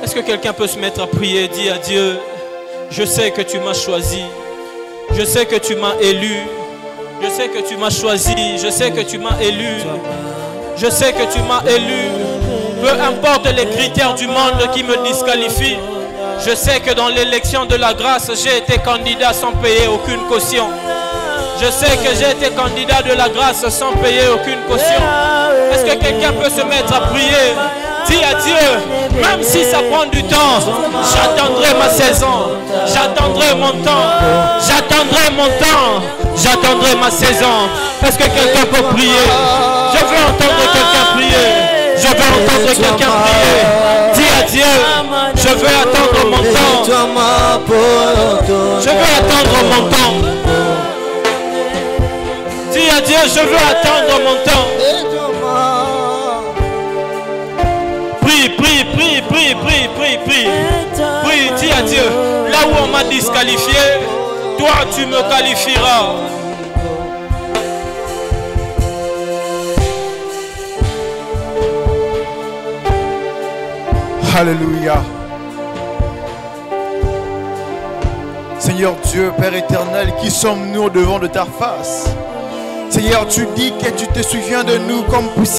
Est-ce que quelqu'un peut se mettre à prier? Dis à Dieu, je sais que tu m'as choisi. Je sais que tu m'as élu. Je sais que tu m'as choisi. Je sais que tu m'as élu. Je sais que tu m'as élu. Peu importe les critères du monde qui me disqualifient. Je sais que dans l'élection de la grâce, j'ai été candidat sans payer aucune caution. Je sais que j'ai été candidat de la grâce sans payer aucune caution. Est-ce que quelqu'un peut se mettre à prier? Dis à Dieu, même si ça prend du temps, j'attendrai ma saison, j'attendrai mon temps, j'attendrai mon temps, j'attendrai ma saison. Est-ce que quelqu'un peut prier? Je veux entendre quelqu'un prier. Je veux entendre quelqu'un prier. Dis à Dieu, je veux attendre mon temps. Je veux attendre mon temps. Dis à Dieu, je veux attendre mon temps. Prie, dis à Dieu, là où on m'a disqualifié, toi tu me qualifieras. Alléluia. Seigneur Dieu, Père éternel, qui sommes-nous au devant de ta face? Seigneur, tu dis que tu te souviens de nous comme poussière.